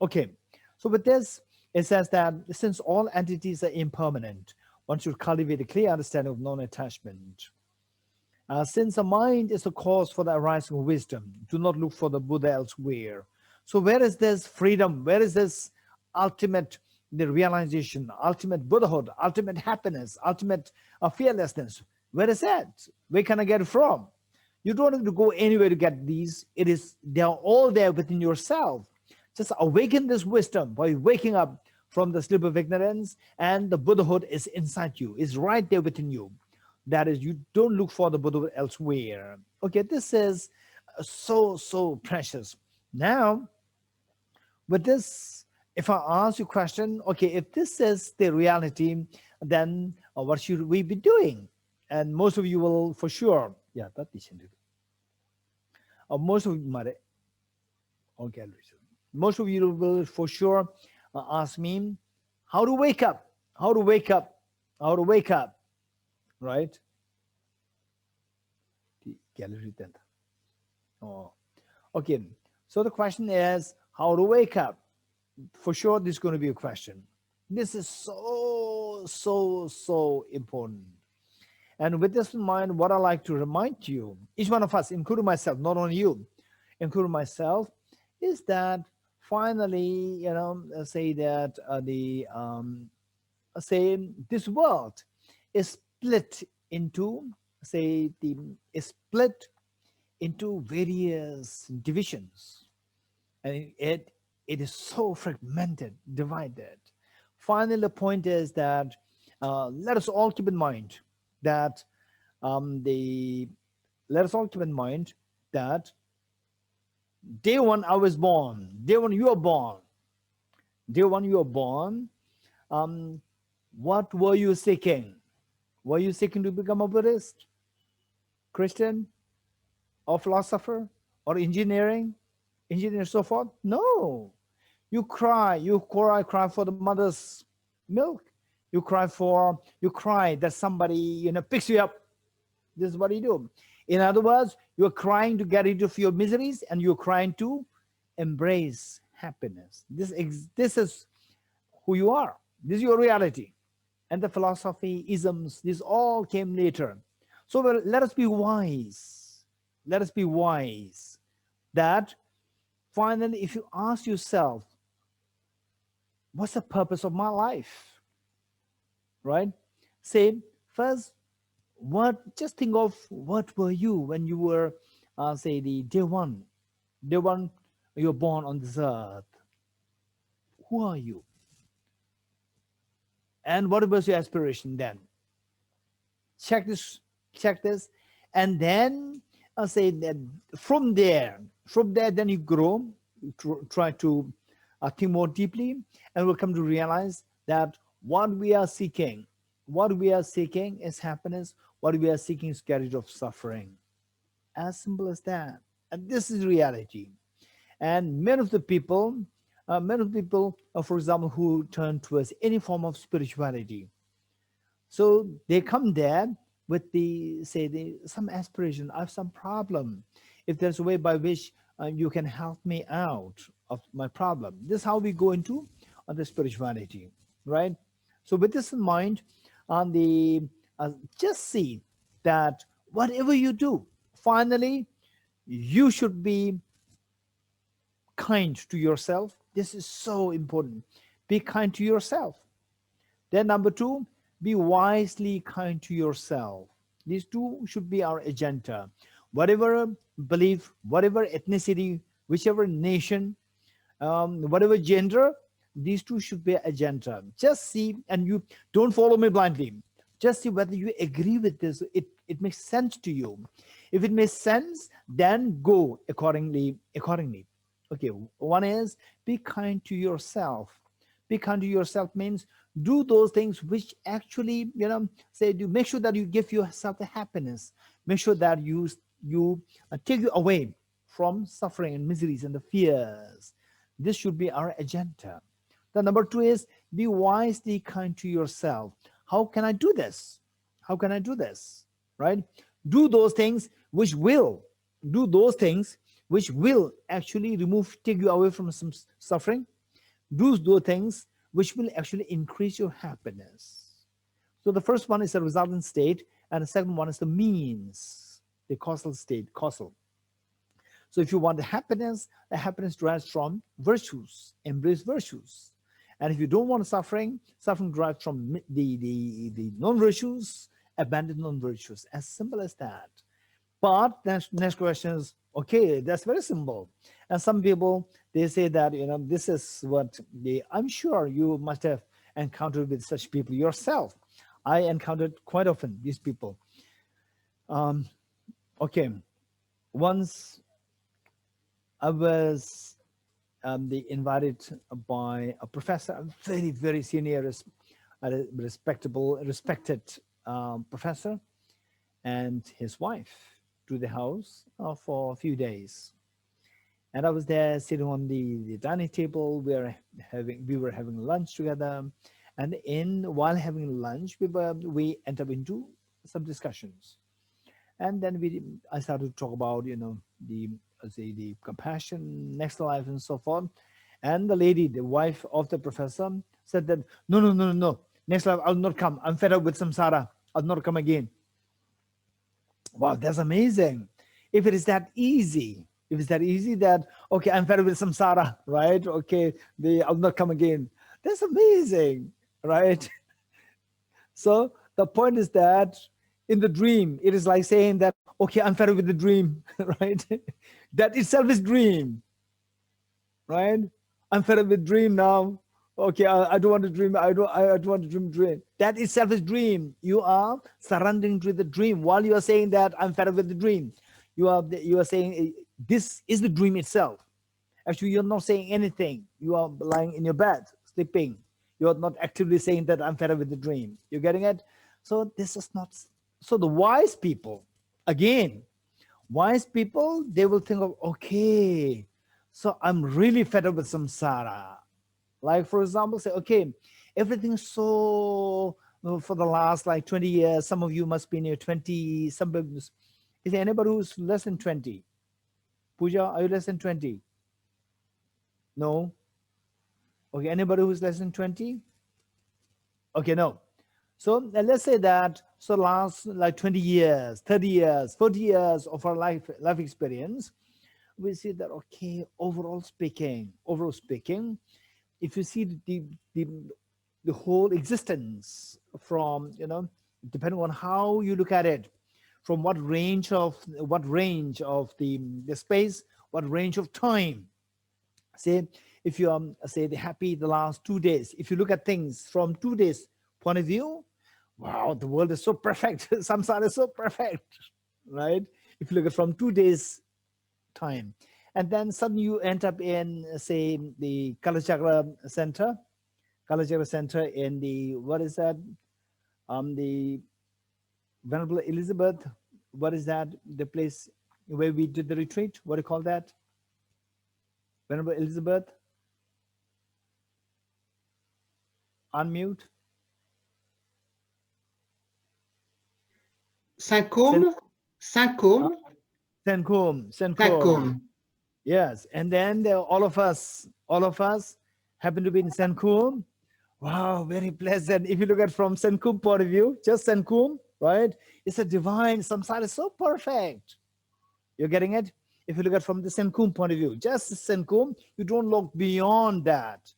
A: Okay, so with this, it says that since all entities are impermanent, one should cultivate a clear understanding of non-attachment. Since the mind is the cause for the arising of wisdom, do not look for the Buddha elsewhere. So where is this freedom? Where is this ultimate the realization, ultimate Buddhahood, ultimate happiness, ultimate fearlessness? Where is that? Where can I get it from? You don't have to go anywhere to get these. They are all there within yourself. Just awaken this wisdom by waking up from the sleep of ignorance, and the Buddhahood is inside you, is right there within you. That is, you don't look for the Buddhahood elsewhere. Okay, this is so precious. Now, with this, if I ask you a question, okay, if this is the reality, then what should we be doing? And most of you will for sure, yeah, that is most of you might, okay, most of you will for sure ask me how to wake up, how to wake up, how to wake up, right? Oh, okay. So the question is how to wake up. For sure, this is going to be a question. This is so important. And with this in mind, what I like to remind you, each one of us, including myself, not only you, including myself, is that finally, say that say this world is split into, is split into various divisions, and it is so fragmented, divided. Finally, the point is that let us all keep in mind that let us all keep in mind that day one I was born, day one you are born, day one you are born. What were you seeking? Were you seeking to become a Buddhist, Christian, or philosopher, or engineer, so forth? No. You cry for the mother's milk. You cry that somebody picks you up. This is what you do. In other words, you're crying to get rid of your miseries, and you're crying to embrace happiness. This is who you are. This is your reality. And the philosophy, isms, this all came later. So let us be wise. Let us be wise that finally, if you ask yourself, what's the purpose of my life? Right? Say, first, Just think of what were you when you were, say, the day one, you're born on this earth. Who are you? And what was your aspiration then? Check this, check this, and then I'll say that from there, then you grow, try to think more deeply, and we'll come to realize that what we are seeking is happiness. What we are seeking is get rid of suffering. As simple as that. And this is reality. And many of the people, for example, who turn towards any form of spirituality, so they come there with some aspiration. I have some problem. If there's a way by which you can help me out of my problem, this is how we go into the spirituality, right? So with this in mind, on the just see that whatever you do, finally, you should be kind to yourself. This is so important. Be kind to yourself. Then number two, be wisely kind to yourself. These two should be our agenda. Whatever belief, whatever ethnicity, whichever nation, whatever gender, these two should be agenda. Just see, and you don't follow me blindly. Just see whether you agree with this. It makes sense to you. If it makes sense, then go accordingly. Okay, one is be kind to yourself. Be kind to yourself means do those things which actually, say, do make sure that you give yourself the happiness. Make sure that you take you away from suffering and miseries and the fears. This should be our agenda. The number two is be wisely kind to yourself. How can I do this? How can I do this? Right? Do those things which will actually take you away from some suffering. Do those things which will actually increase your happiness. So the first one is the resultant state, and the second one is the means, the causal state, causal. So if you want the happiness derives from virtues, embrace virtues. And if you don't want suffering derives from the non-virtues, abandon non-virtues. As simple as that. But the next question is, okay, that's very simple. And some people, they say that, this is what I'm sure you must have encountered with such people yourself. I encountered quite often these people. Okay, once I was invited by a professor, a very, very senior, respected professor, and his wife to the house for a few days. And I was there sitting on the dining table. We were having lunch together, and while having lunch, we entered into some discussions. And then I started to talk about the compassion, next life, and so forth. And the lady, the wife of the professor, said that no, next life I'll not come. I'm fed up with samsara. I'll not come again. Wow, that's amazing. If it is that easy, that, okay, I'm fed up with samsara, right? Okay, I'll not come again. That's amazing, right? So the point is that in the dream, it is like saying that, okay, I'm fed up with the dream, right? That itself is dream, right? I'm fed up with dream now. Okay, I don't want to dream. I don't want to dream. That itself is dream. You are surrendering to the dream. While you are saying that I'm fed up with the dream, you are saying this is the dream itself. Actually, you're not saying anything. You are lying in your bed, sleeping. You are not actively saying that I'm fed up with the dream. You're getting it? So this is not. So the wise people, again, they will think of, okay, so I'm really fed up with samsara. Like, for example, say, okay, everything is so, for the last like 20 years, some of you must be in your 20s. Is there anybody who's less than 20? Pooja, are you less than 20? No? Okay, anybody who's less than 20? Okay, no. So let's say that, so last like 20 years, 30 years, 40 years of our life experience, we see that, okay, overall speaking, if you see the whole existence from depending on how you look at it, from what range of the space, what range of time. Say, if you say the happy the last 2 days, if you look at things from 2 days point of view, wow, the world is so perfect. Samsara is so perfect, right? If you look at from 2 days time, and then suddenly you end up in, say, the Kalachakra Center in the, what is that? The Venerable Elizabeth, what is that? The place where we did the retreat? What do you call that? Venerable Elizabeth, unmute.
B: Saint-Côme? Saint-Côme?
A: Saint-Côme. Yes, and then all of us happen to be in Saint-Côme. Wow, very pleasant. If you look at from Saint-Côme point of view, just Saint-Côme, right? It's a divine, samsara is so perfect. You're getting it? If you look at from the Saint-Côme point of view, just Saint-Côme, you don't look beyond that.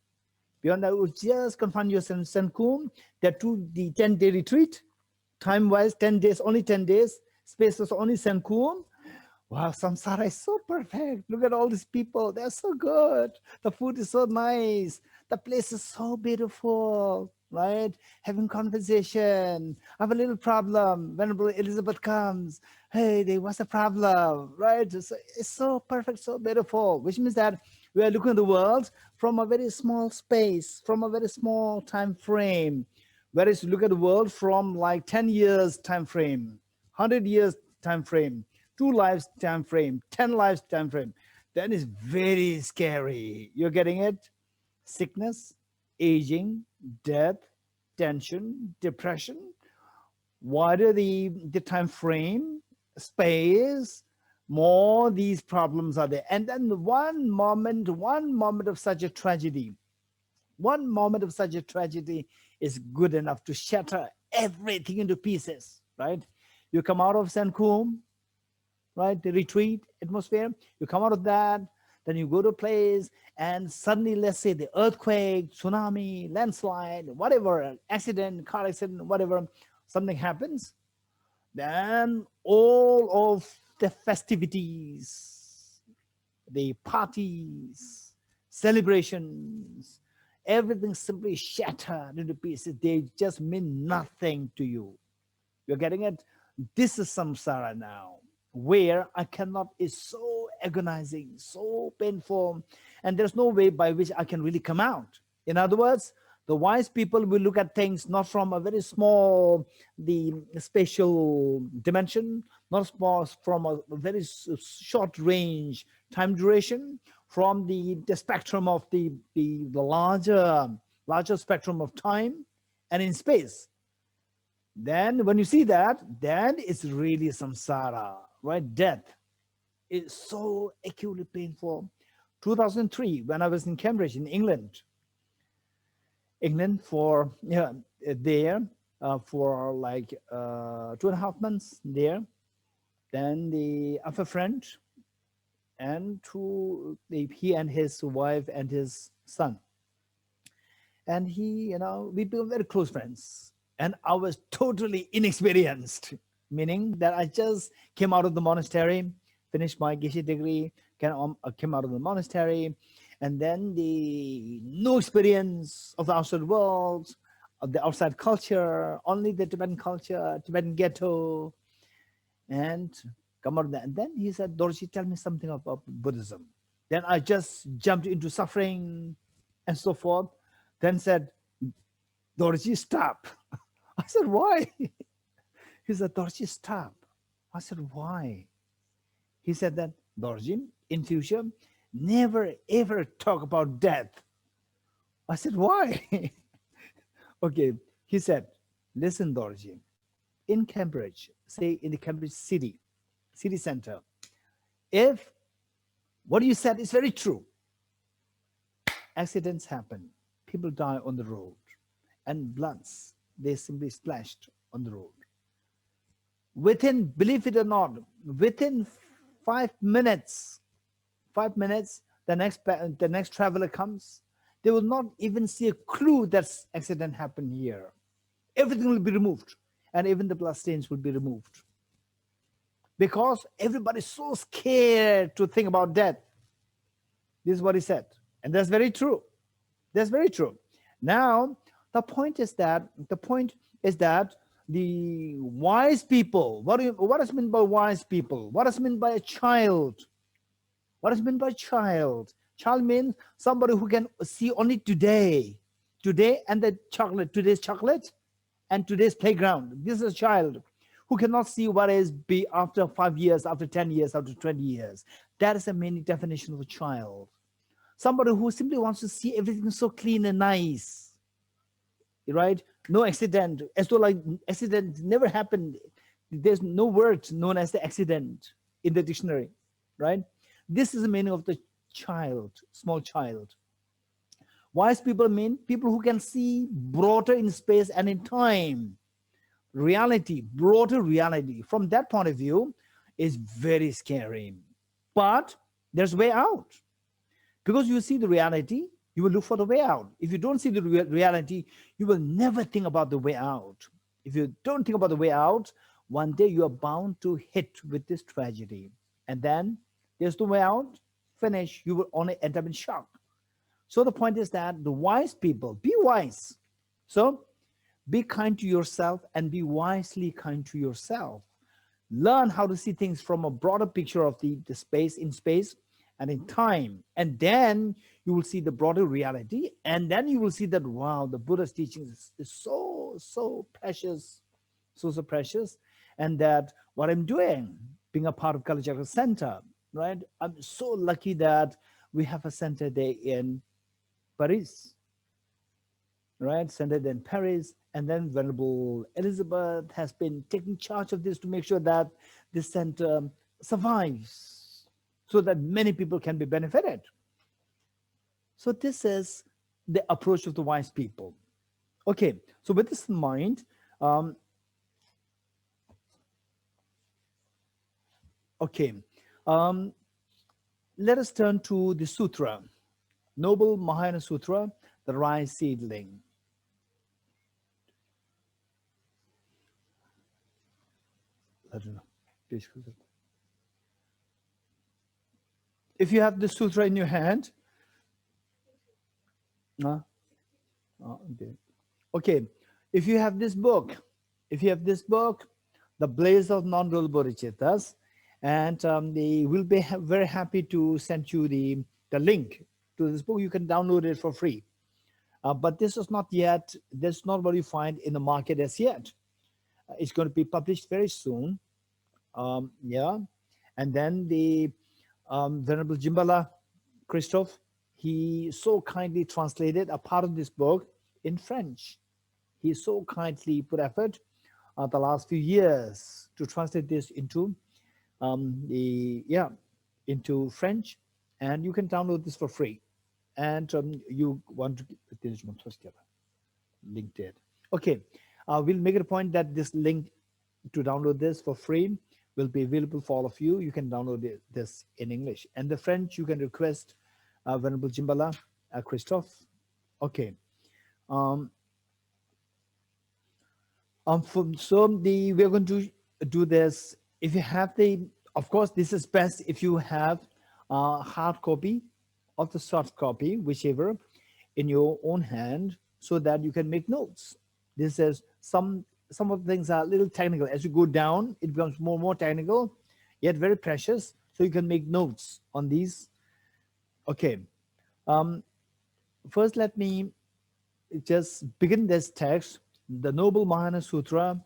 A: Beyond that, you just confine yourself in Saint-Côme, that to the 10-day retreat, time-wise, 10 days, only 10 days, space was only Saint-Côme. Wow, samsara is so perfect. Look at all these people. They're so good. The food is so nice. The place is so beautiful, right? Having conversation. I have a little problem. Venerable Elizabeth comes. Hey, what's the problem, right? It's so perfect, so beautiful, which means that we are looking at the world from a very small space, from a very small time frame. Whereas you look at the world from like 10 years time frame, 100 years time frame, 2 lives time frame, 10 lives time frame, that is very scary. You're getting it? Sickness, aging, death, tension, depression. Wider the time frame, space, more these problems are there. And then one moment of such a tragedy, is good enough to shatter everything into pieces, right? You come out of Saint-Côme, right? The retreat atmosphere, you come out of that, then you go to a place, and suddenly, let's say the earthquake, tsunami, landslide, whatever, accident, car accident, whatever, something happens, then all of the festivities, the parties, celebrations, everything simply shattered into pieces. They just mean nothing to you. You're getting it? This is samsara now, where I cannot, is so agonizing, so painful, and there's no way by which I can really come out. In other words, the wise people will look at things not from a very small, the spatial dimension, not small, from a very short range time duration, from the spectrum of the larger spectrum of time and in space. Then when you see that, then it's really samsara, right? Death is so acutely painful. 2003, when I was in Cambridge in England for there for like 2.5 months there. Then I have a friend, and he and his wife and his son, and we became very close friends. And I was totally inexperienced, meaning that I just came out of the monastery, finished my Geshe degree, came out of the monastery, and then no experience of the outside world, of the outside culture, only the Tibetan culture, Tibetan ghetto, and come out of that. And then he said, Dorji, tell me something about Buddhism. Then I just jumped into suffering and so forth. Then said, Dorji, stop. I said, why? He said, Dorji, stop. I said, why? He said that, Dorji, in future, never ever talk about death. I said, why? Okay. He said, listen, Dorji, in Cambridge, say in the Cambridge city center, if what you said is very true, accidents happen, people die on the road, and bloods, they simply splashed on the road. Within, believe it or not, within 5 minutes, the next traveler comes, they will not even see a clue that accident happened here. Everything will be removed, and even the bloodstains will be removed. Because everybody's so scared to think about death. This is what he said. And that's very true. That's very true. Now, the point is that the wise people, what is meant by wise people? What is meant by a child? What is meant by child? Child means somebody who can see only today. Today and the chocolate, today's chocolate and today's playground. This is a child who cannot see what is be after 5 years, after 10 years, after 20 years. That is the main definition of a child. Somebody who simply wants to see everything so clean and nice, right? No accident, as though like accident never happened. There's no word known as the accident in the dictionary, right? This is the meaning of the child, small child. Wise people mean people who can see broader in space and in time. Reality, broader reality. From that point of view, is very scary. But there's way out. Because you see the reality, you will look for the way out. If you don't see the reality, you will never think about the way out. If you don't think about the way out, one day you are bound to hit with this tragedy. And then there's the way out, finish, you will only end up in shock. So the point is that the wise people, be wise. So be kind to yourself and be wisely kind to yourself. Learn how to see things from a broader picture of the space, in space and in time. And then you will see the broader reality. And then you will see that, wow, the Buddha's teachings is so precious, so precious. And that what I'm doing, being a part of Kalachakra Center, right? I'm so lucky that we have a center there in Paris, right? Centered in Paris. And then Venerable Elizabeth has been taking charge of this to make sure that this center survives so that many people can be benefited. So this is the approach of the wise people. Okay, so with this in mind, let us turn to the sutra, Noble Mahayana Sutra, the Rice Seedling. I don't know. If you have the sutra in your hand, okay. If you have this book, The Blaze of Non-Dual Bodhicittas, and they will be very happy to send you the link to this book. You can download it for free. But this is not yet, that's not what you find in the market as yet. It's going to be published very soon. Yeah. And then the Venerable Jimbala Christophe, he so kindly translated a part of this book in French. He so kindly put effort the last few years to translate this into into French, and you can download this for free. And you want to linked it. Okay, we'll make it a point that this link to download this for free will be available for all of you. You can download this in English, and the French you can request Venerable Jimbala Christophe. Okay. So we're going to do this. If you have of course, this is best if you have a hard copy of the soft copy, whichever, in your own hand, so that you can make notes. This is some of the things are a little technical. As you go down, it becomes more and more technical, yet very precious. So you can make notes on these. Okay. First, let me just begin this text, the Noble Mahayana Sutra,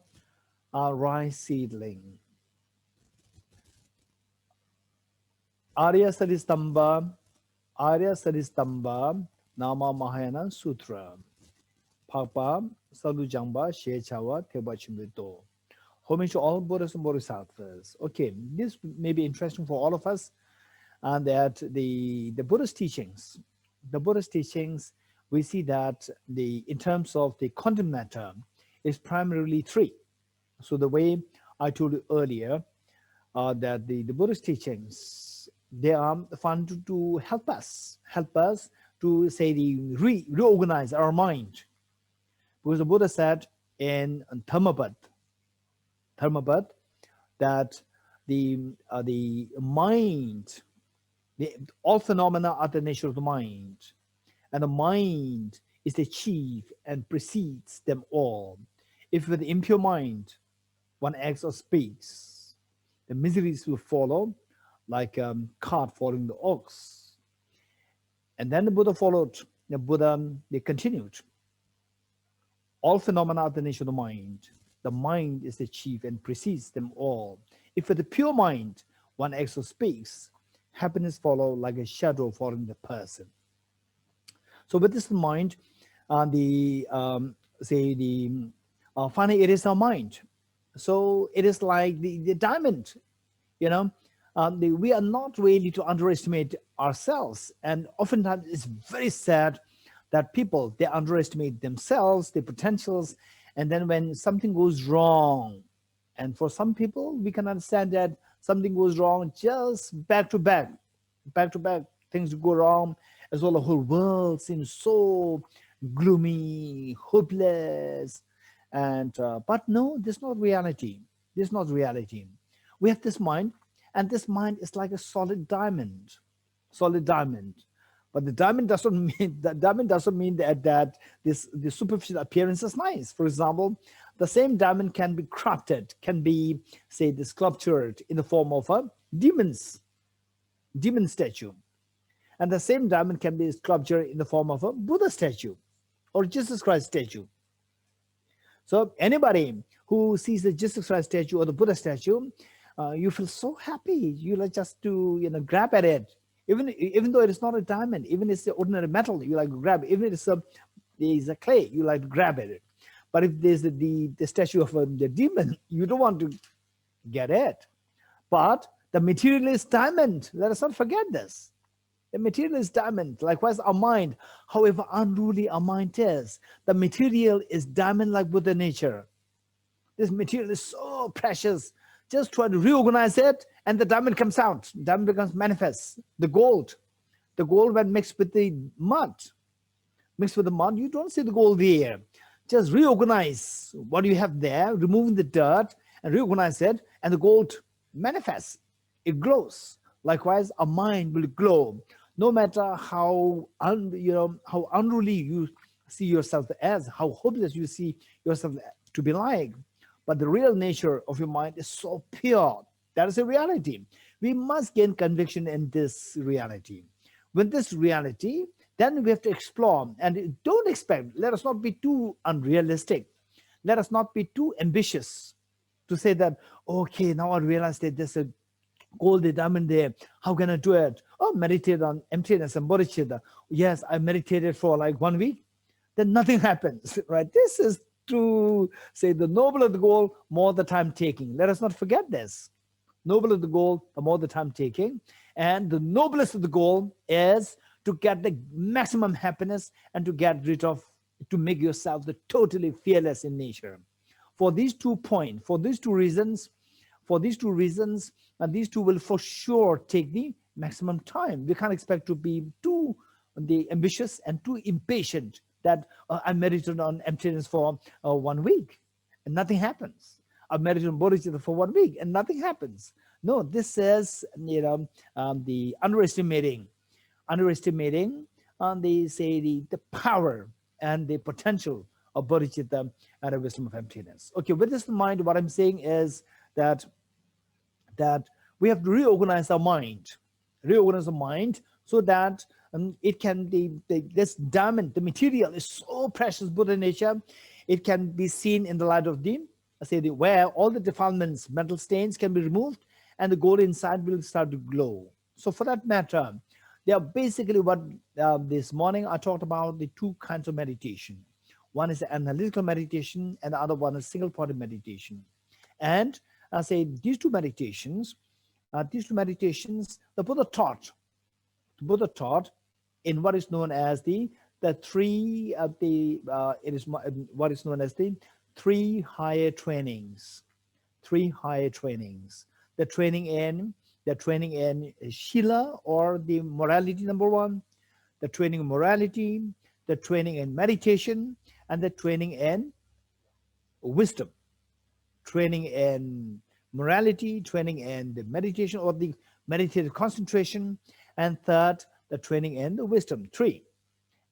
A: Rice Seedling. Śhālistamba Nama Mahayana Sutra. Papa Salujangba Shechawa Teba Chimito. Homage to all Buddhas and Bodhisattvas. Okay, this may be interesting for all of us, and that the Buddhist teachings, we see that in terms of the content matter is primarily three. So the way I told you earlier, that the Buddhist teachings, they are found to help us to say reorganize our mind. Because the Buddha said in Dhammapada, Dharmapad, that the mind, all phenomena are the nature of the mind, and the mind is the chief and precedes them all. If with impure mind one acts or speaks, the miseries will follow, like cart following the ox. And then the Buddha followed. The Buddha, they continued. All phenomena are the nature of the mind. The mind is the chief and precedes them all. If with the pure mind one acts or speaks, happiness follow like a shadow following the person. So with this in mind, finally it is our mind. So it is like the diamond, you know. We are not really to underestimate ourselves, and oftentimes it's very sad that people, they underestimate themselves, their potentials, and then when something goes wrong, and for some people we can understand that something goes wrong just back to back things go wrong, as well the whole world seems so gloomy, hopeless, and but no, this is not reality. This is not reality. We have this mind, and this mind is like a solid diamond, solid diamond. But the diamond doesn't mean that the superficial appearance is nice. For example, the same diamond can be crafted, can be, say, sculptured in the form of a demon statue, and the same diamond can be sculptured in the form of a Buddha statue or Jesus Christ statue. So anybody who sees the Jesus Christ statue or the Buddha statue, you feel so happy. You like just to grab at it, even though it is not a diamond, even it's the ordinary metal, you like to grab it. Even if it's a clay, you like to grab at it. But if there's the statue of the demon, you don't want to get it. But the material is diamond. Let us not forget this. The material is diamond. Likewise, our mind, however unruly our mind is, the material is diamond like Buddha nature. This material is so precious. Just try to reorganize it, and the diamond comes out. Diamond becomes manifest. The gold when mixed with the mud, you don't see the gold there. Just reorganize what you have there, removing the dirt, and reorganize it, and the gold manifests. It glows. Likewise, our mind will glow, no matter how unruly you see yourself as, how hopeless you see yourself to be like. But the real nature of your mind is so pure. That is a reality. We must gain conviction in this reality. With this reality, then we have to explore. And don't expect, let us not be too unrealistic. Let us not be too ambitious to say that, okay, now I realize that there's a gold, a diamond there. How can I do it? Oh, meditate on emptiness and bodhicitta. Yes, I meditated for like 1 week. Then nothing happens, right? This is to say the nobler the goal, more the time taking. Let us not forget this. Nobler the goal, the more the time taking. And the noblest of the goal is to get the maximum happiness and to get rid of, to make yourself the totally fearless in nature. For these 2 points, for these two reasons, and these two will for sure take the maximum time. We can't expect to be too ambitious and too impatient that I meditated on emptiness for 1 week and nothing happens. I meditated on bodhicitta for 1 week and nothing happens. No, this is the underestimating the power and the potential of bodhicitta and a wisdom of emptiness. Okay, with this in mind, what I'm saying is that we have to reorganize our mind so that it can be, this diamond, the material is so precious, Buddha nature, it can be seen in the light of where all the defilements, mental stains can be removed, and the gold inside will start to glow. So for that matter, they are basically what this morning I talked about, the 2 kinds of meditation. One is analytical meditation, and the other one is single-pointed meditation. And I say these two meditations, the Buddha taught in what is known as what is known as the 3 higher trainings. 3 higher trainings. The training in Shila, or the morality number 1, the training in morality, the training in meditation, and the training in wisdom. training in morality, training in the meditation or the meditative concentration, and third, the training in the wisdom, three.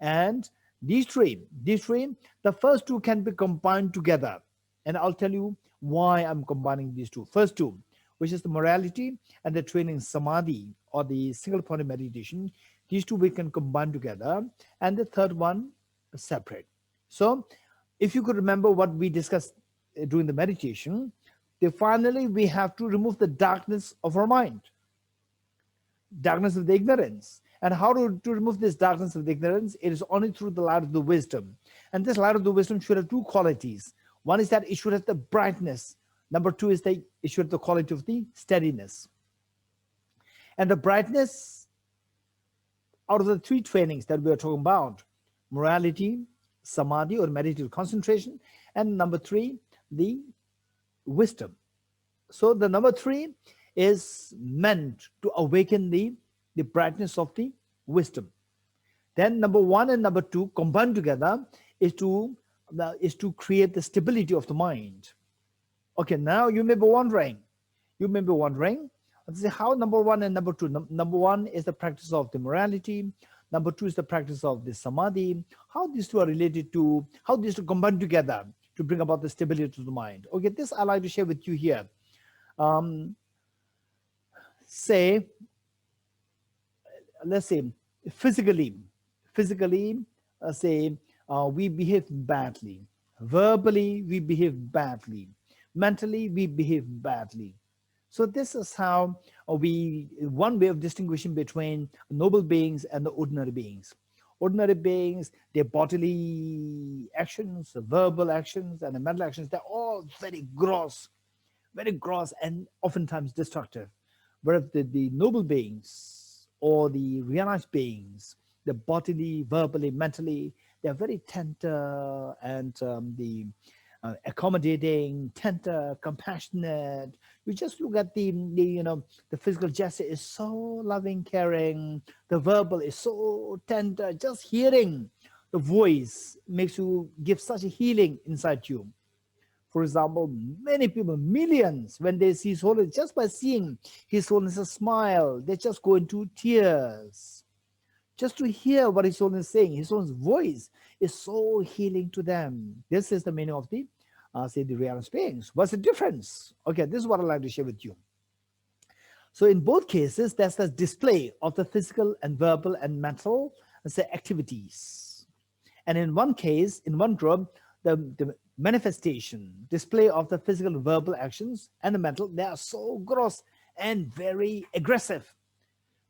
A: And these three, the first two can be combined together. And I'll tell you why I'm combining these two. First two, which is the morality and the training samadhi or the single point of meditation. These two we can combine together. And the third one, separate. So if you could remember what we discussed during the meditation, finally we have to remove the darkness of our mind, darkness of the ignorance. And how to remove this darkness of the ignorance? It is only through the light of the wisdom. And this light of the wisdom should have two qualities. One is that it should have the brightness. Number two is that it should have the quality of the steadiness. And the brightness, out of the three trainings that we are talking about, morality, samadhi or meditative concentration, and number three, the wisdom. So the number three is meant to awaken the brightness of the wisdom. Then number one and number two combined together is to create the stability of the mind. Okay, now you may be wondering, let's say how number one and number two. Number one is the practice of the morality. Number two is the practice of the samadhi. How these two are related to, how these two combine together to bring about the stability to the mind. Okay, this I like to share with you here. Let's say physically, we behave badly. Verbally, we behave badly. Mentally, we behave badly. So this is how one way of distinguishing between noble beings and the ordinary beings. Ordinary beings, their bodily actions, the verbal actions, and the mental actions, they're all very gross and oftentimes destructive. Whereas the noble beings or the realized beings, the bodily, verbally, mentally, they're very tender and accommodating, tender, compassionate. You just look at the physical gesture is so loving, caring. The verbal is so tender. Just hearing the voice makes you give such a healing inside you. For example, many people, millions, when they see His Holiness, just by seeing His Holiness smile, they just go into tears. Just to hear what His Holiness is saying, His Holiness' voice is so healing to them. This is the meaning of the realized beings. What's the difference? Okay, this is what I'd like to share with you. So in both cases, there's the display of the physical and verbal and mental activities. And in one case, in one group, the manifestation, display of the physical and verbal actions and the mental, they are so gross and very aggressive.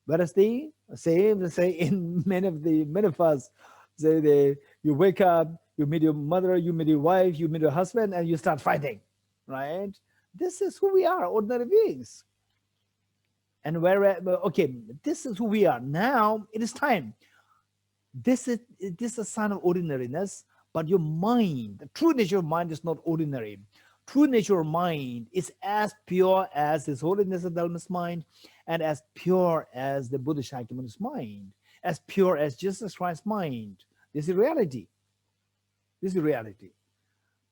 A: Whereas they say in many of us, you wake up, you meet your mother, you meet your wife, you meet your husband, and you start fighting, right? This is who we are, ordinary beings. And this is who we are. Now it is time. This is a sign of ordinariness, but your mind, the true nature of mind is not ordinary. True nature of mind is as pure as His Holiness the Dharma's mind, and as pure as the Buddha Shakyamuni's mind, as pure as Jesus Christ's mind. This is reality.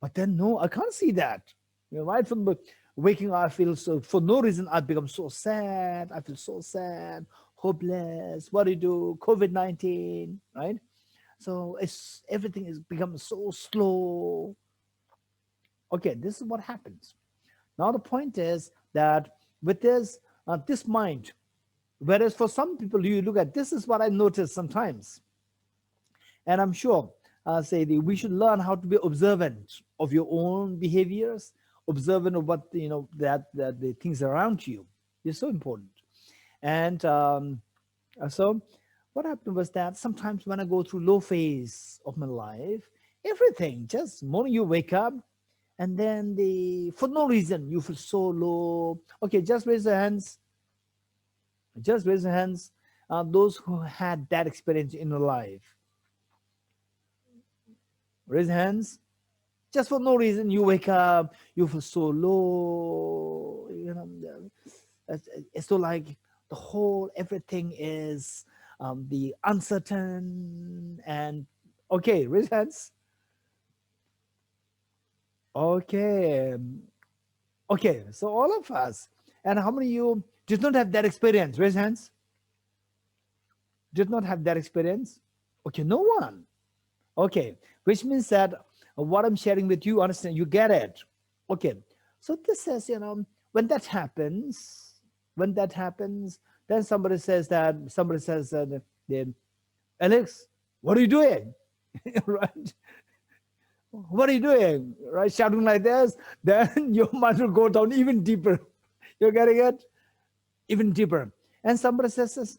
A: But then, no, I can't see that. Right from the waking up, I feel so, for no reason, I become so sad. I feel so sad, hopeless. What do you do? COVID-19, right? So everything is becoming so slow. Okay, this is what happens. Now the point is that with this mind, whereas for some people you look at, this is what I notice sometimes, and I'm sure we should learn how to be observant of your own behaviors, observant of what that the things around you is so important. And so what happened was that sometimes when I go through low phase of my life, everything just morning you wake up, and then for no reason you feel so low. Okay, just raise your hands. Just raise your hands. Those who had that experience in your life. Raise your hands. Just for no reason you wake up, you feel so low. It's so like the whole everything is the uncertain and okay. Raise hands. Okay. Okay, so all of us. And how many of you did not have that experience? Raise hands. Did not have that experience? Okay, no one. Okay, which means that what I'm sharing with you, understand, you get it. Okay, so this says, when that happens, then somebody says, then, Alex, what are you doing? Right? What are you doing? Right? Shouting like this, then your mind will go down even deeper. You're getting it? Even deeper. And somebody says,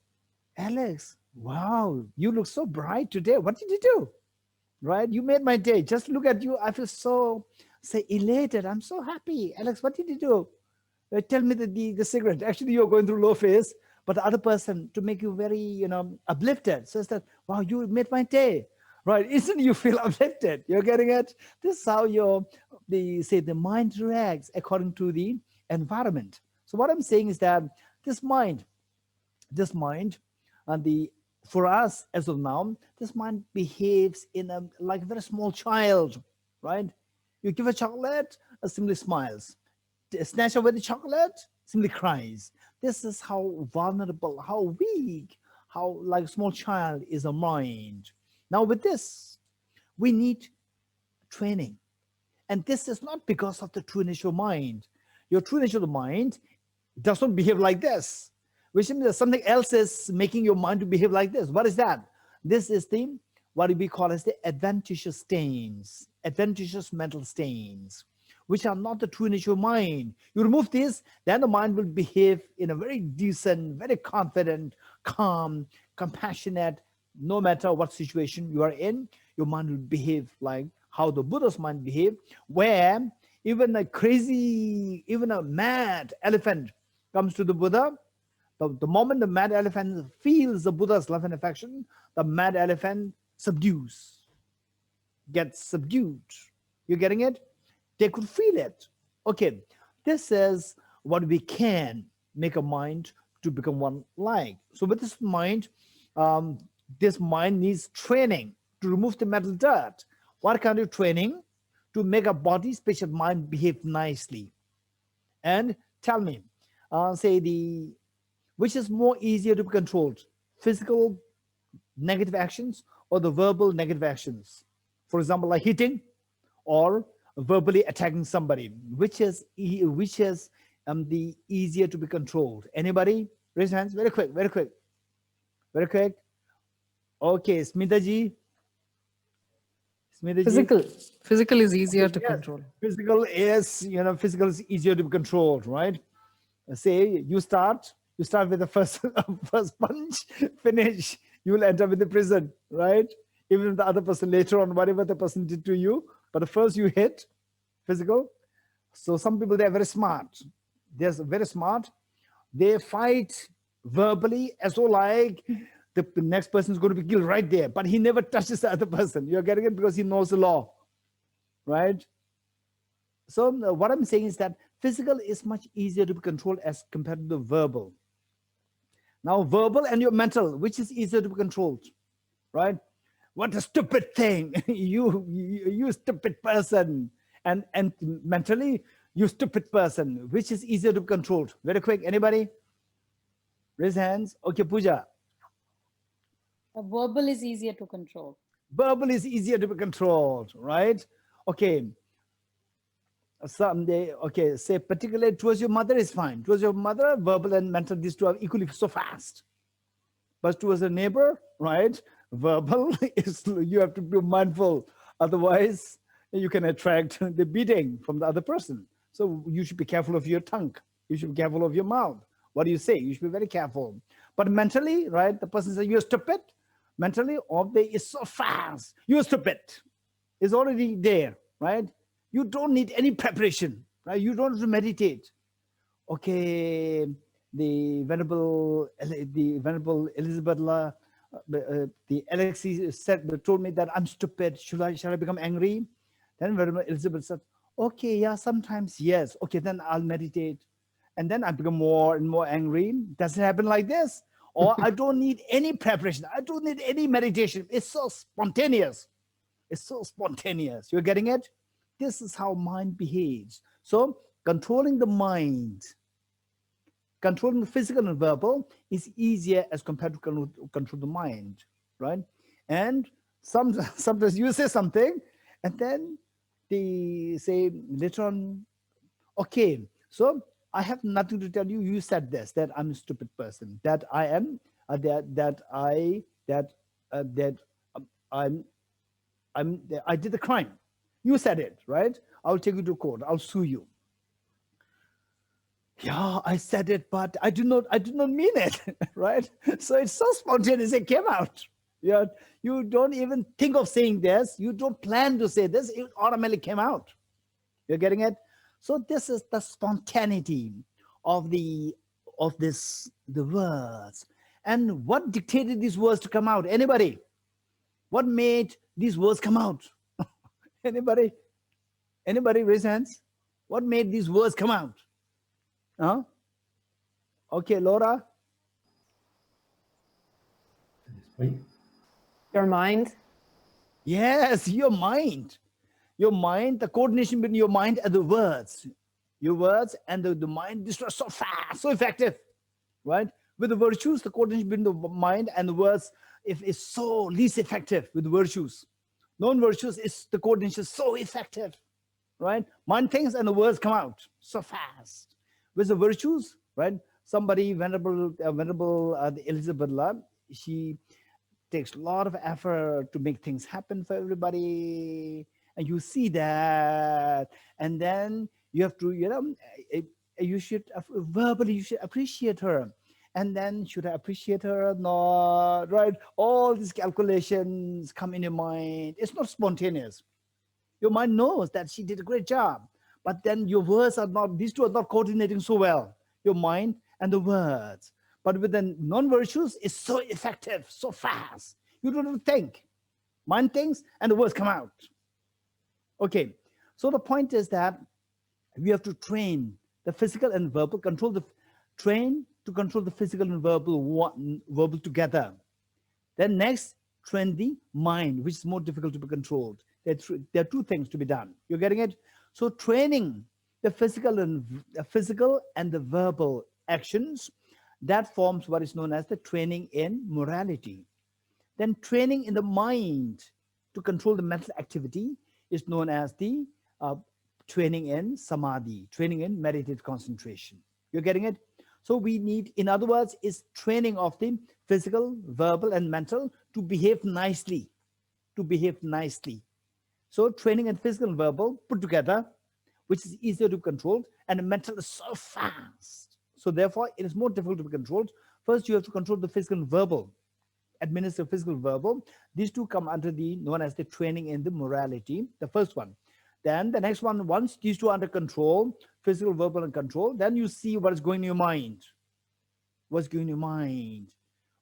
A: Alex, wow, you look so bright today. What did you do? Right? You made my day. Just look at you. I feel so, say, elated. I'm so happy. Alex, what did you do? Tell me the secret. Actually, you're going through low phase, but the other person to make you very, uplifted says that, wow, you made my day. Right? Isn't you feel uplifted? You're getting it? This is how the mind reacts according to the environment. So what I'm saying is that this mind, and for us as of now, this mind behaves in like a very small child, right? You give a chocolate, it simply smiles. Snatch away the chocolate, simply cries. This is how vulnerable, how weak, how like a small child is a mind. Now with this, we need training. And this is not because of the true nature of mind. Your true nature of the mind does not behave like this, which means that something else is making your mind to behave like this. What is that? This is what we call as the adventitious stains, adventitious mental stains, which are not the true nature of mind. You remove this, then the mind will behave in a very decent, very confident, calm, compassionate, no matter what situation you are in, your mind will behave like how the Buddha's mind behaved, where even a mad elephant comes to the Buddha. The moment the mad elephant feels the Buddha's love and affection, the mad elephant gets subdued. You're getting it? They could feel it. Okay, this is what we can make a mind to become one like. So with this mind needs training to remove the mental dirt. What kind of training? To make a body, special mind behave nicely. And tell me, which is more easier to be controlled, physical negative actions or the verbal negative actions? For example, like hitting or verbally attacking somebody. Which is the easier to be controlled? Anybody? Raise hands. Very quick. Okay, Smitaji.
D: Physical is easier to
A: Yes,
D: control.
A: physical is easier to be controlled, right? Say you start with the first first punch, finish, you will enter with the prison, right? Even if the other person later on, whatever the person did to you, but the first you hit, physical. So some people, they're very smart. They're very smart. They fight verbally as though like the next person is going to be killed right there, but he never touches the other person. You're getting it because he knows the law, right? So what I'm saying is that physical is much easier to be controlled as compared to the verbal. Now, verbal and your mental, which is easier to be controlled, right? What a stupid thing! you stupid person, and mentally, you stupid person. Which is easier to be controlled? Very quick, anybody? Raise hands. Okay, Pooja.
E: Verbal is easier to control.
A: Verbal is easier to be controlled, right? Okay. Someday, okay, say particularly towards your mother is fine. Towards your mother, verbal and mental, these two are equally so fast. But towards a neighbor, right? Verbal is, you have to be mindful. Otherwise, you can attract the beating from the other person. So you should be careful of your tongue. You should be careful of your mouth. What do you say? You should be very careful. But mentally, right? The person says, you're stupid. Mentally, all day is so fast. You're stupid. It's already there, right? You don't need any preparation, right? You don't have to meditate. Okay, the Venerable Elizabeth, the Alexei told me that I'm stupid. Shall I become angry? Then Venerable Elizabeth said, okay, yeah, sometimes yes. Okay, then I'll meditate. And then I become more and more angry. Does it happen like this? Or I don't need any preparation. I don't need any meditation. It's so spontaneous. It's so spontaneous. You're getting it? This is how mind behaves. So controlling the mind, controlling the physical and verbal is easier as compared to control the mind, right? And sometimes you say something, and then they say later on, okay, so I have nothing to tell you. You said this, that I'm a stupid person, that I am, that I did the crime. You said it, right? I'll take you to court. I'll sue you. Yeah, I said it, but I did not mean it, right? So it's so spontaneous. It came out. Yeah, you don't even think of saying this. You don't plan to say this. It automatically came out. You're getting it? So this is the spontaneity of the words. And what dictated these words to come out? Anybody? What made these words come out? Anybody? Anybody raise hands? What made these words come out? Huh? Okay, Laura.
E: Your mind.
A: Yes, your mind. Your mind, the coordination between your mind and the words. Your words and the mind, this was so fast, so effective, right? With the virtues, the coordination between the mind and the words is so least effective with the virtues. Non-virtues is the coordination so effective, right? Mind thinks and the words come out so fast. With the virtues, right? Somebody, Venerable Elizabeth Love, she takes a lot of effort to make things happen for everybody, and you see that, and then you have to, you should verbally, you should appreciate her, and then should I appreciate her or not, right? All these calculations come in your mind. It's not spontaneous. Your mind knows that she did a great job, but then your words are not, these two are not coordinating so well, your mind and the words. But with the non-virtues, it's so effective, so fast. You don't have to think. Mind thinks and the words come out. Okay, so the point is that we have to train the physical and verbal, train to control the physical and verbal together. Then next, train the mind, which is more difficult to be controlled. There are two things to be done. You're getting it? So training the physical and the verbal actions, that forms what is known as the training in morality. Then training in the mind to control the mental activity is known as the training in samadhi, training in meditative concentration. You're getting it? So we need, in other words, is training of the physical, verbal, and mental to behave nicely, So training in physical and verbal put together, which is easier to control, and the mental is so fast. So therefore, it is more difficult to be controlled. First, you have to control the physical and verbal, administer physical and verbal. These two come under the known as the training in the morality, the first one. Then the next one, once these two are under control, physical, verbal, and control, then you see what is going in your mind. What's going in your mind?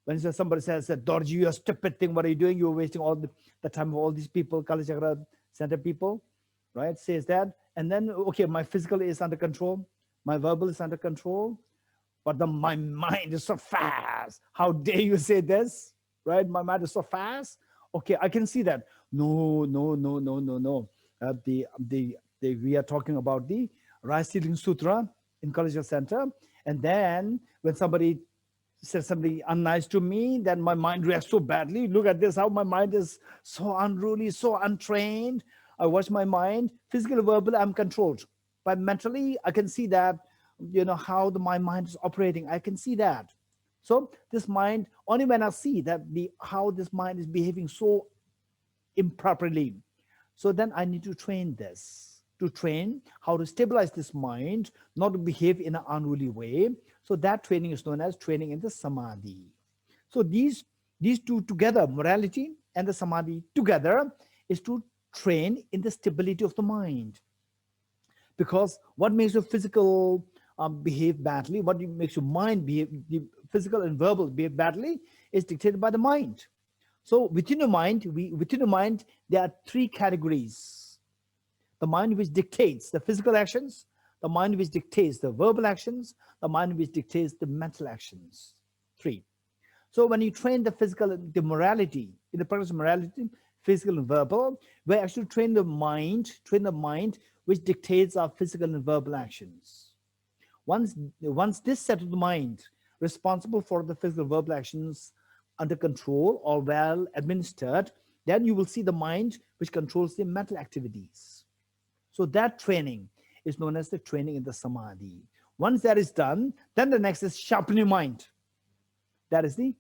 A: When somebody says, Dorji, you're a stupid thing, what are you doing? You're wasting all the time of all these people, Kalachakra center people, right? Says that. And then, okay, my physical is under control. My verbal is under control. But my mind is so fast. How dare you say this, right? My mind is so fast. Okay, I can see that. No. We are talking about the Rice Sutra in Kalachakra Center. And then when somebody says something unnice to me, then my mind reacts so badly. Look at this, how my mind is so unruly, so untrained. I watch my mind. Physical, verbal, I'm controlled. But mentally, I can see that, how my mind is operating. I can see that. So this mind, only when I see that how this mind is behaving so improperly, so then I need to train this, to train how to stabilize this mind, not to behave in an unruly way. So that training is known as training in the samadhi. So these two together, morality and the samadhi together, is to train in the stability of the mind. Because what makes your physical behave badly, what makes your mind behave, the physical and verbal behave badly, is dictated by the mind. So within the mind, there are three categories. The mind which dictates the physical actions, the mind which dictates the verbal actions, the mind which dictates the mental actions. Three. So when you train the physical, the morality, in the practice of morality, physical and verbal. We actually train the mind, which dictates our physical and verbal actions. Once this set of the mind responsible for the physical and verbal actions under control or well administered, then you will see the mind which controls the mental activities. So that training is known as the training in the samadhi. Once that is done, then the next is sharpen your mind. That is the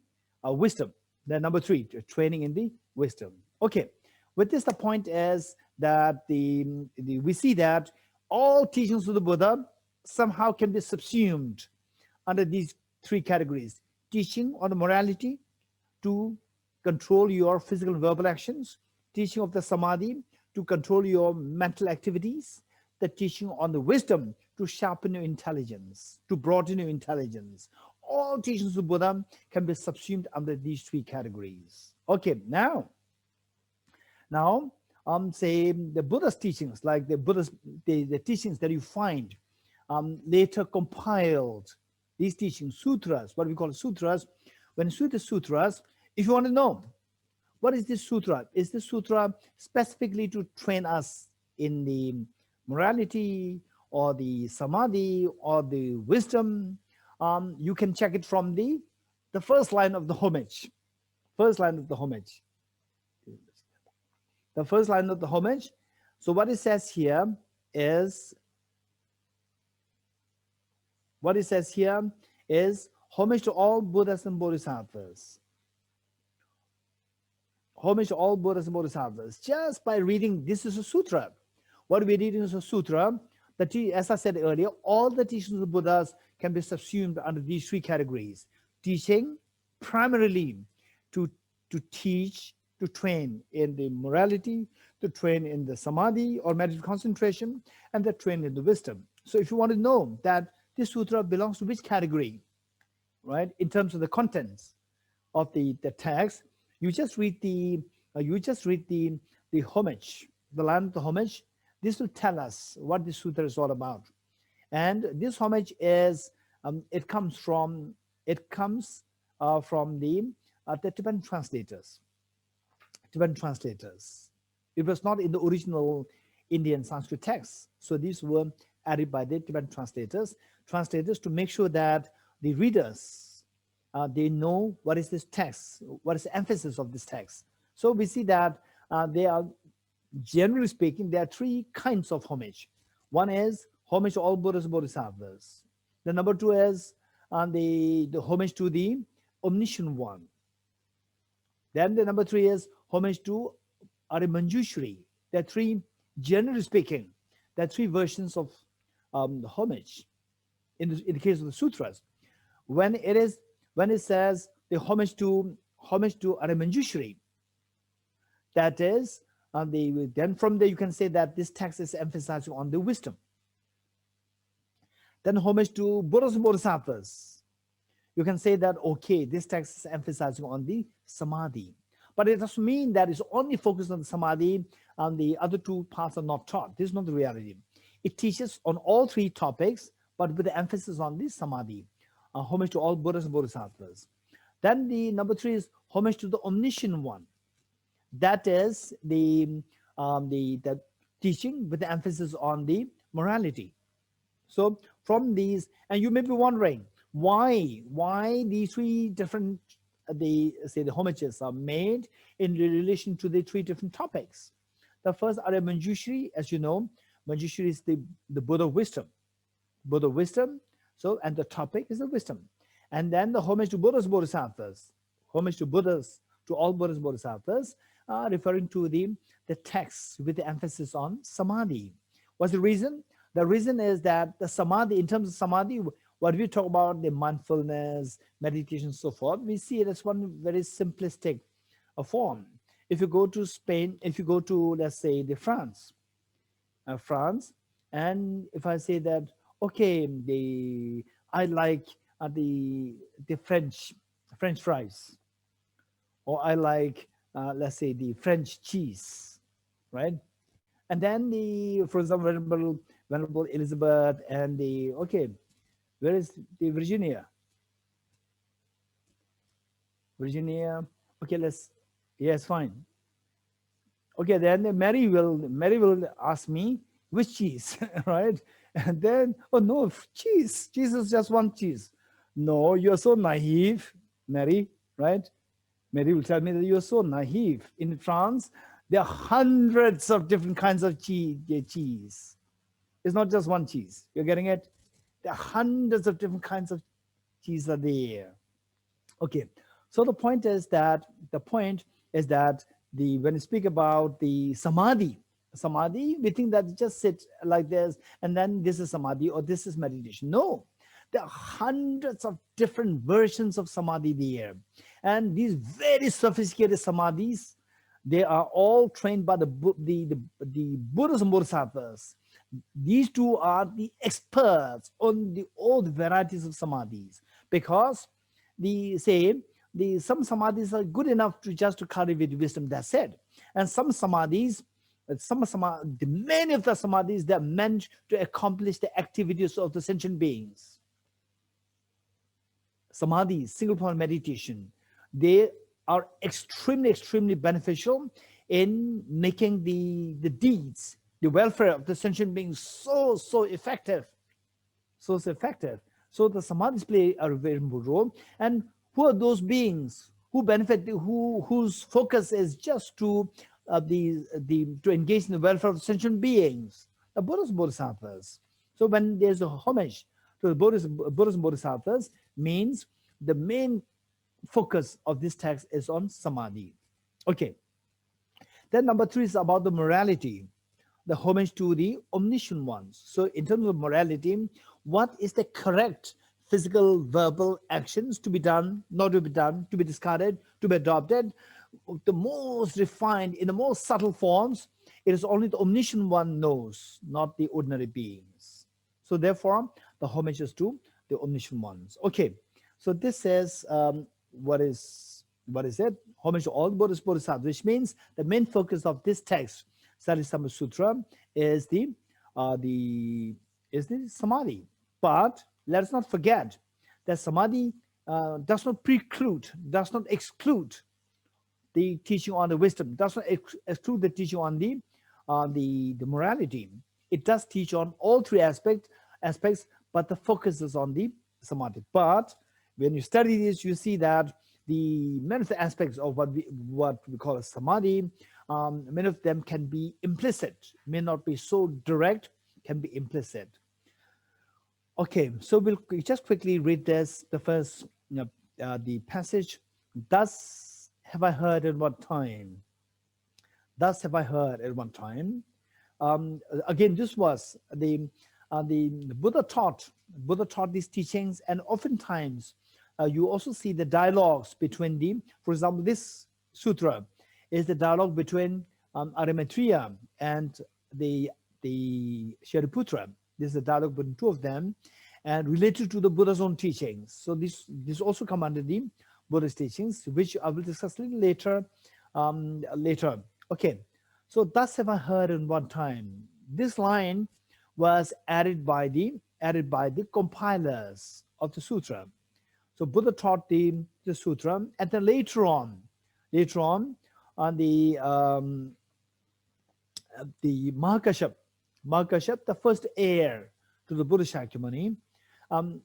A: wisdom. Then number 3, training in the wisdom. Okay, with this the point is that we see that all teachings of the Buddha somehow can be subsumed under these 3 categories. Teaching on the morality to control your physical and verbal actions, teaching of the samadhi to control your mental activities, the teaching on the wisdom to sharpen your intelligence, to broaden your intelligence. All teachings of Buddha can be subsumed under these 3 categories. Okay, now, say the Buddha's teachings, like the teachings that you find later compiled, these teachings, sutras, what we call sutras. When you read the sutras, if you want to know what is this sutra, is this sutra specifically to train us in the morality or the samadhi or the wisdom? You can check it from the first line of the homage. First line of the homage. The first line of the homage. So what it says here is, homage to all Buddhas and Bodhisattvas. Homage to all Buddhas and Bodhisattvas. Just by reading, this is a sutra. What we're reading is a sutra. As I said earlier, all the teachings of the Buddhas can be subsumed under these 3 categories. Teaching primarily to teach, to train in the morality, to train in the samadhi or meditative concentration, and to train in the wisdom. So if you want to know that this sutra belongs to which category, right, in terms of the contents of the text, you just read the homage, the line of the homage. This will tell us what this sutra is all about. And this homage is it comes from the Tibetan translators. It was not in the original Indian Sanskrit text. So these were added by the Tibetan translators to make sure that the readers, they know what is this text, what is the emphasis of this text. So we see that they are, generally speaking, there are 3 kinds of homage. One is homage to all Buddhas and Bodhisattvas. The number 2 is the homage to the omniscient one. Then the number 3 is homage to Arimanjushri. There are 3, generally speaking, there are 3 versions of the homage in the case of the sutras. When it says the homage to Arimanjushri, that is, then from there you can say that this text is emphasizing on the wisdom. Then homage to Buddhas and Bodhisattvas, you can say that, okay, this text is emphasizing on the samadhi. But it doesn't mean that it's only focused on the samadhi and the other 2 parts are not taught. This is not the reality. It teaches on all 3 topics, but with the emphasis on the samadhi. Homage to all Buddhas and Bodhisattvas. Then the number 3 is homage to the omniscient one. That is the teaching with the emphasis on the morality. So from these, and you may be wondering why these 3 different the homages are made in relation to the 3 different topics. The first are Manjushri, as you know. Manjushri is the Buddha wisdom. So, and the topic is the wisdom. And then the homage to Buddhas Bodhisattvas, homage to Buddhas, to all Buddhas Bodhisattvas, referring to the text with the emphasis on samadhi. What's the reason? The reason is that the samadhi, in terms of samadhi, what we talk about, the mindfulness, meditation, so forth, we see it as one very simplistic form. If you go to Spain, if you go to, let's say, France, and if I say that, okay, I like the French fries, or I like, let's say, the French cheese, right? And then for example, Venerable Elizabeth and where is the Virginia? Okay, yes, fine. Okay, then Mary will ask me which cheese, right? And then, oh no, cheese. Cheese is just one cheese. No, you're so naive, Mary, right? Mary will tell me that you're so naive. In France, there are hundreds of different kinds of cheese. It's not just one cheese. You're getting it? There are hundreds of different kinds of cheese are there. Okay, so the point is that when you speak about the samadhi, we think that just sit like this and then this is samadhi or this is meditation. No, there are hundreds of different versions of samadhi there, and these very sophisticated samadhis, they are all trained by the Buddhas and Bodhisattvas. These two are the experts on all the varieties of samadhis, because some samadhis are good enough to just to cultivate wisdom, that's it. And some samadhis, many of the samadhis, they're meant to accomplish the activities of the sentient beings. Samadhi, single point meditation, they are extremely beneficial in making the deeds, the welfare of the sentient beings so effective. So effective. So the samadhis play a very important role. And who are those beings who benefit, whose focus is just to engage in the welfare of sentient beings? The Buddhas and Bodhisattvas. So when there's a homage to the Buddhas and Bodhisattvas, means the main focus of this text is on samadhi. Okay. Then number 3 is about the morality, the homage to the omniscient ones. So in terms of morality, what is the correct physical, verbal actions to be done, not to be done, to be discarded, to be adopted? The most refined, in the most subtle forms, it is only the omniscient one knows, not the ordinary beings. So therefore, the homage is to the omniscient ones. Okay, so this says, what is it? Homage to all Buddhas, Bodhisattvas, which means the main focus of this text, Śhālistamba Sūtra, is the samadhi. But let us not forget that samadhi does not preclude, does not exclude the teaching on the wisdom, does not exclude the teaching on the morality. It does teach on all 3 aspects, but the focus is on the samadhi. But when you study this, you see that the many of the aspects of what we call a samadhi, many of them can be implicit, may not be so direct, can be implicit. Okay, so we'll just quickly read this, the first, the passage. Thus have I heard at one time. Thus have I heard at one time. Again, this was the Buddha taught these teachings, and oftentimes you also see the dialogues between for example, this sutra is the dialogue between Arimathea and the Shariputra. This is a dialogue between 2 of them, and related to the Buddha's own teachings. So this also come under the Buddha's teachings, which I will discuss a little later. Okay, so thus have I heard in one time. This line was added by the compilers of the sutra. So Buddha taught the sutra, and then later on the Mahakashyap, the first heir to the Buddha Shakyamuni,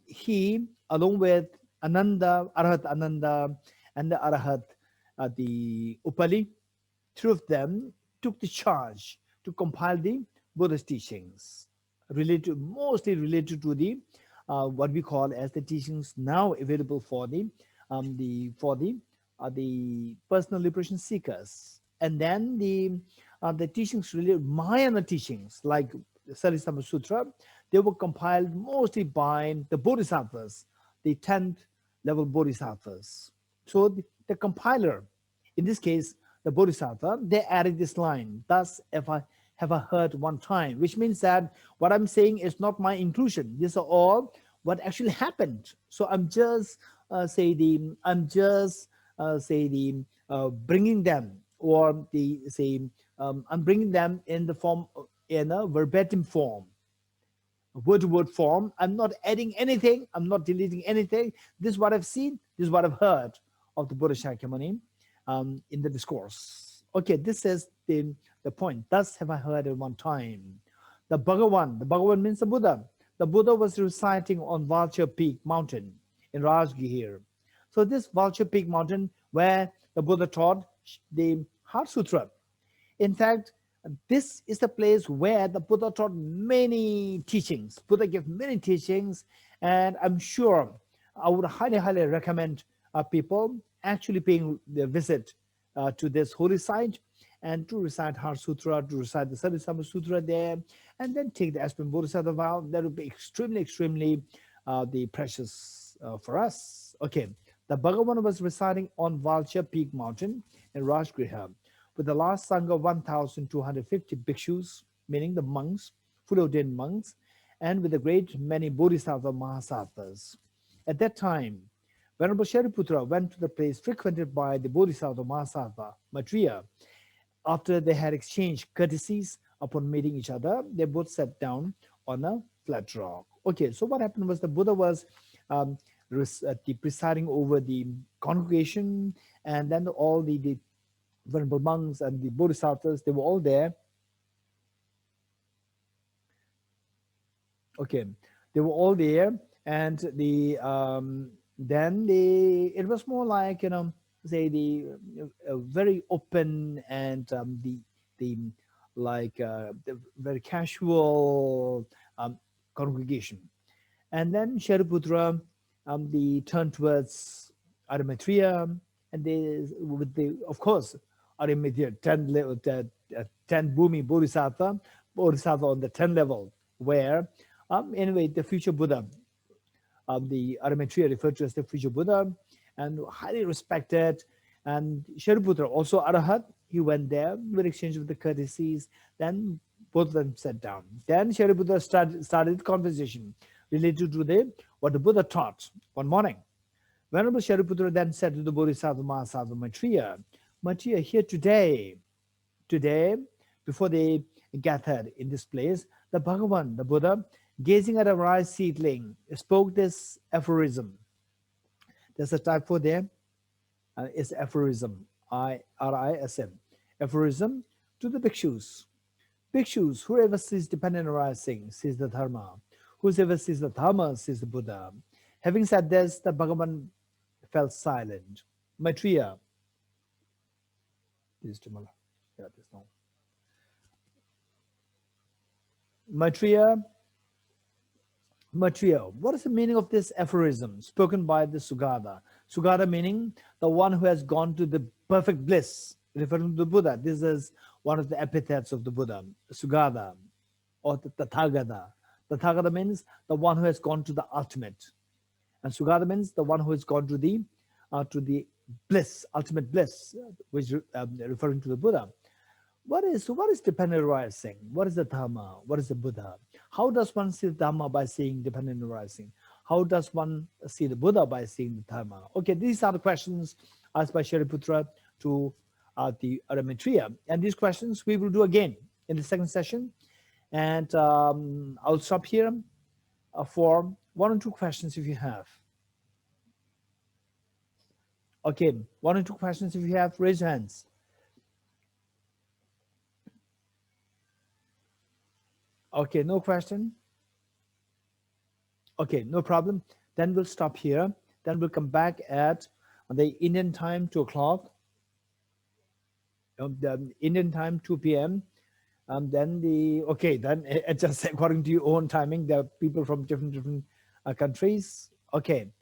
A: he, along with Arahat Ananda, and the Arahat, the Upali, 3 of them took the charge to compile the Buddha's teachings, mostly related to the what we call as the teachings now available for the personal liberation seekers. And then the teachings related, Mahayana teachings like the Śhālistamba Sūtra, they were compiled mostly by the Bodhisattvas, the 10th level Bodhisattvas. So the compiler, in this case, the Bodhisattva, they added this line, thus have I heard one time, which means that what I'm saying is not my inclusion. These are all what actually happened. So I'm just bringing them, or I'm bringing them in the form, in a verbatim form, word-to-word form. I'm not adding anything. I'm not deleting anything. This is what I've seen. This is what I've heard of the Buddha Shakyamuni in the discourse. Okay, this is the point. Thus have I heard at one time. The Bhagavan means the Buddha. The Buddha was reciting on Vulture Peak mountain in Rajgir. So this Vulture Peak mountain where the Buddha taught the Heart Sutra. In fact, this is the place where the Buddha taught many teachings. Buddha gave many teachings, and I'm sure I would highly, highly recommend people actually paying the visit to this holy site and to recite Heart Sutra, to recite the Śhālistamba Sūtra there, and then take the Aspen Bodhisattva vow. That would be extremely, extremely the precious for us. Okay, the Bhagavan was reciting on Vulture Peak Mountain in Rajgriha with the last Sangha of 1,250 bhikshus, meaning the monks, fully ordained monks, and with a great many Bodhisattva Mahasattvas. At that time, Venerable Shariputra went to the place frequented by the Bodhisattva Mahasattva, Maitreya. After they had exchanged courtesies upon meeting each other, they both sat down on a flat rock. Okay, so what happened was the Buddha was presiding over the congregation, and then all the venerable monks and the bodhisattvas, they were all there. Okay, they were all there, and then it was more like, say the very open and the very casual congregation. And then Shariputra they turned towards Maitreya, and they, with the, of course, Maitreya 10 level, 10 Bhumi Bodhisattva on the 10 level, where anyway the future Buddha, the Maitreya referred to as the future Buddha, and highly respected. And Shariputra, also Arahat, he went there with exchange of the courtesies. Then both of them sat down. Then Shariputra started conversation related to what the Buddha taught one morning. Venerable Shariputra then said to the Bodhisattva Mahasattva Maitreya, Maitreya, here today, before they gathered in this place, the Bhagavan, the Buddha, gazing at a rice seedling, spoke this aphorism. There's a typo there. It's aphorism, I-R-I-S-M. Aphorism to the bhikshus. Bhikshus, whoever sees dependent arising, sees the dharma. Whoever sees the dharma, sees the Buddha. Having said this, the Bhagavan fell silent. Maitreya. Maitreya, what is the meaning of this aphorism spoken by the Sugata? Sugata meaning the one who has gone to the perfect bliss, referring to the Buddha. This is one of the epithets of the Buddha, Sugata, or the Tathagata. Tathagata means the one who has gone to the ultimate. And Sugata means the one who has gone to the bliss, ultimate bliss, which referring to the Buddha. What is dependent arising? What is the Dhamma? What is the Buddha? How does one see the Dhamma by seeing dependent arising? How does one see the Buddha by seeing the Dhamma? Okay, these are the questions asked by Shariputra to the Maitreya. And these questions we will do again in the second session. And I'll stop here for one or two questions if you have. Okay, one or two questions if you have, raise your hands. Okay, no question. Okay, no problem. Then we'll stop here. Then we'll come back at the Indian time, 2 o'clock. The Indian time, 2 p.m. Then just according to your own timing, there are people from different countries. Okay.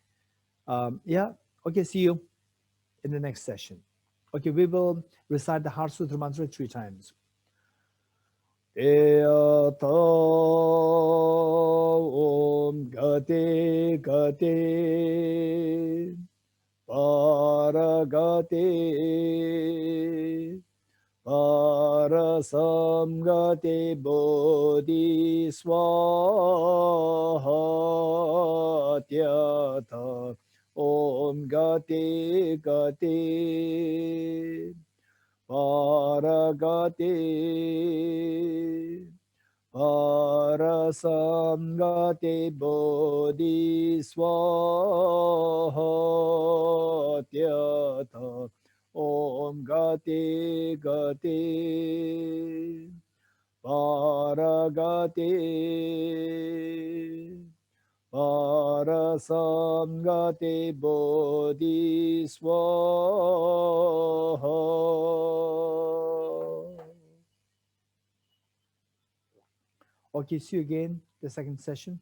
A: Yeah. Okay, see you in the next session. Okay, we will recite the Heart Sutra mantra 3 times. Eyato om gate gate paragate parasamgate bodhi swahatyata om gate gate paragate parasamgate bodhi swahatyata om gate Gate Gate Paragate Parasangate Bodhiswaha. Okay, see you again the second session.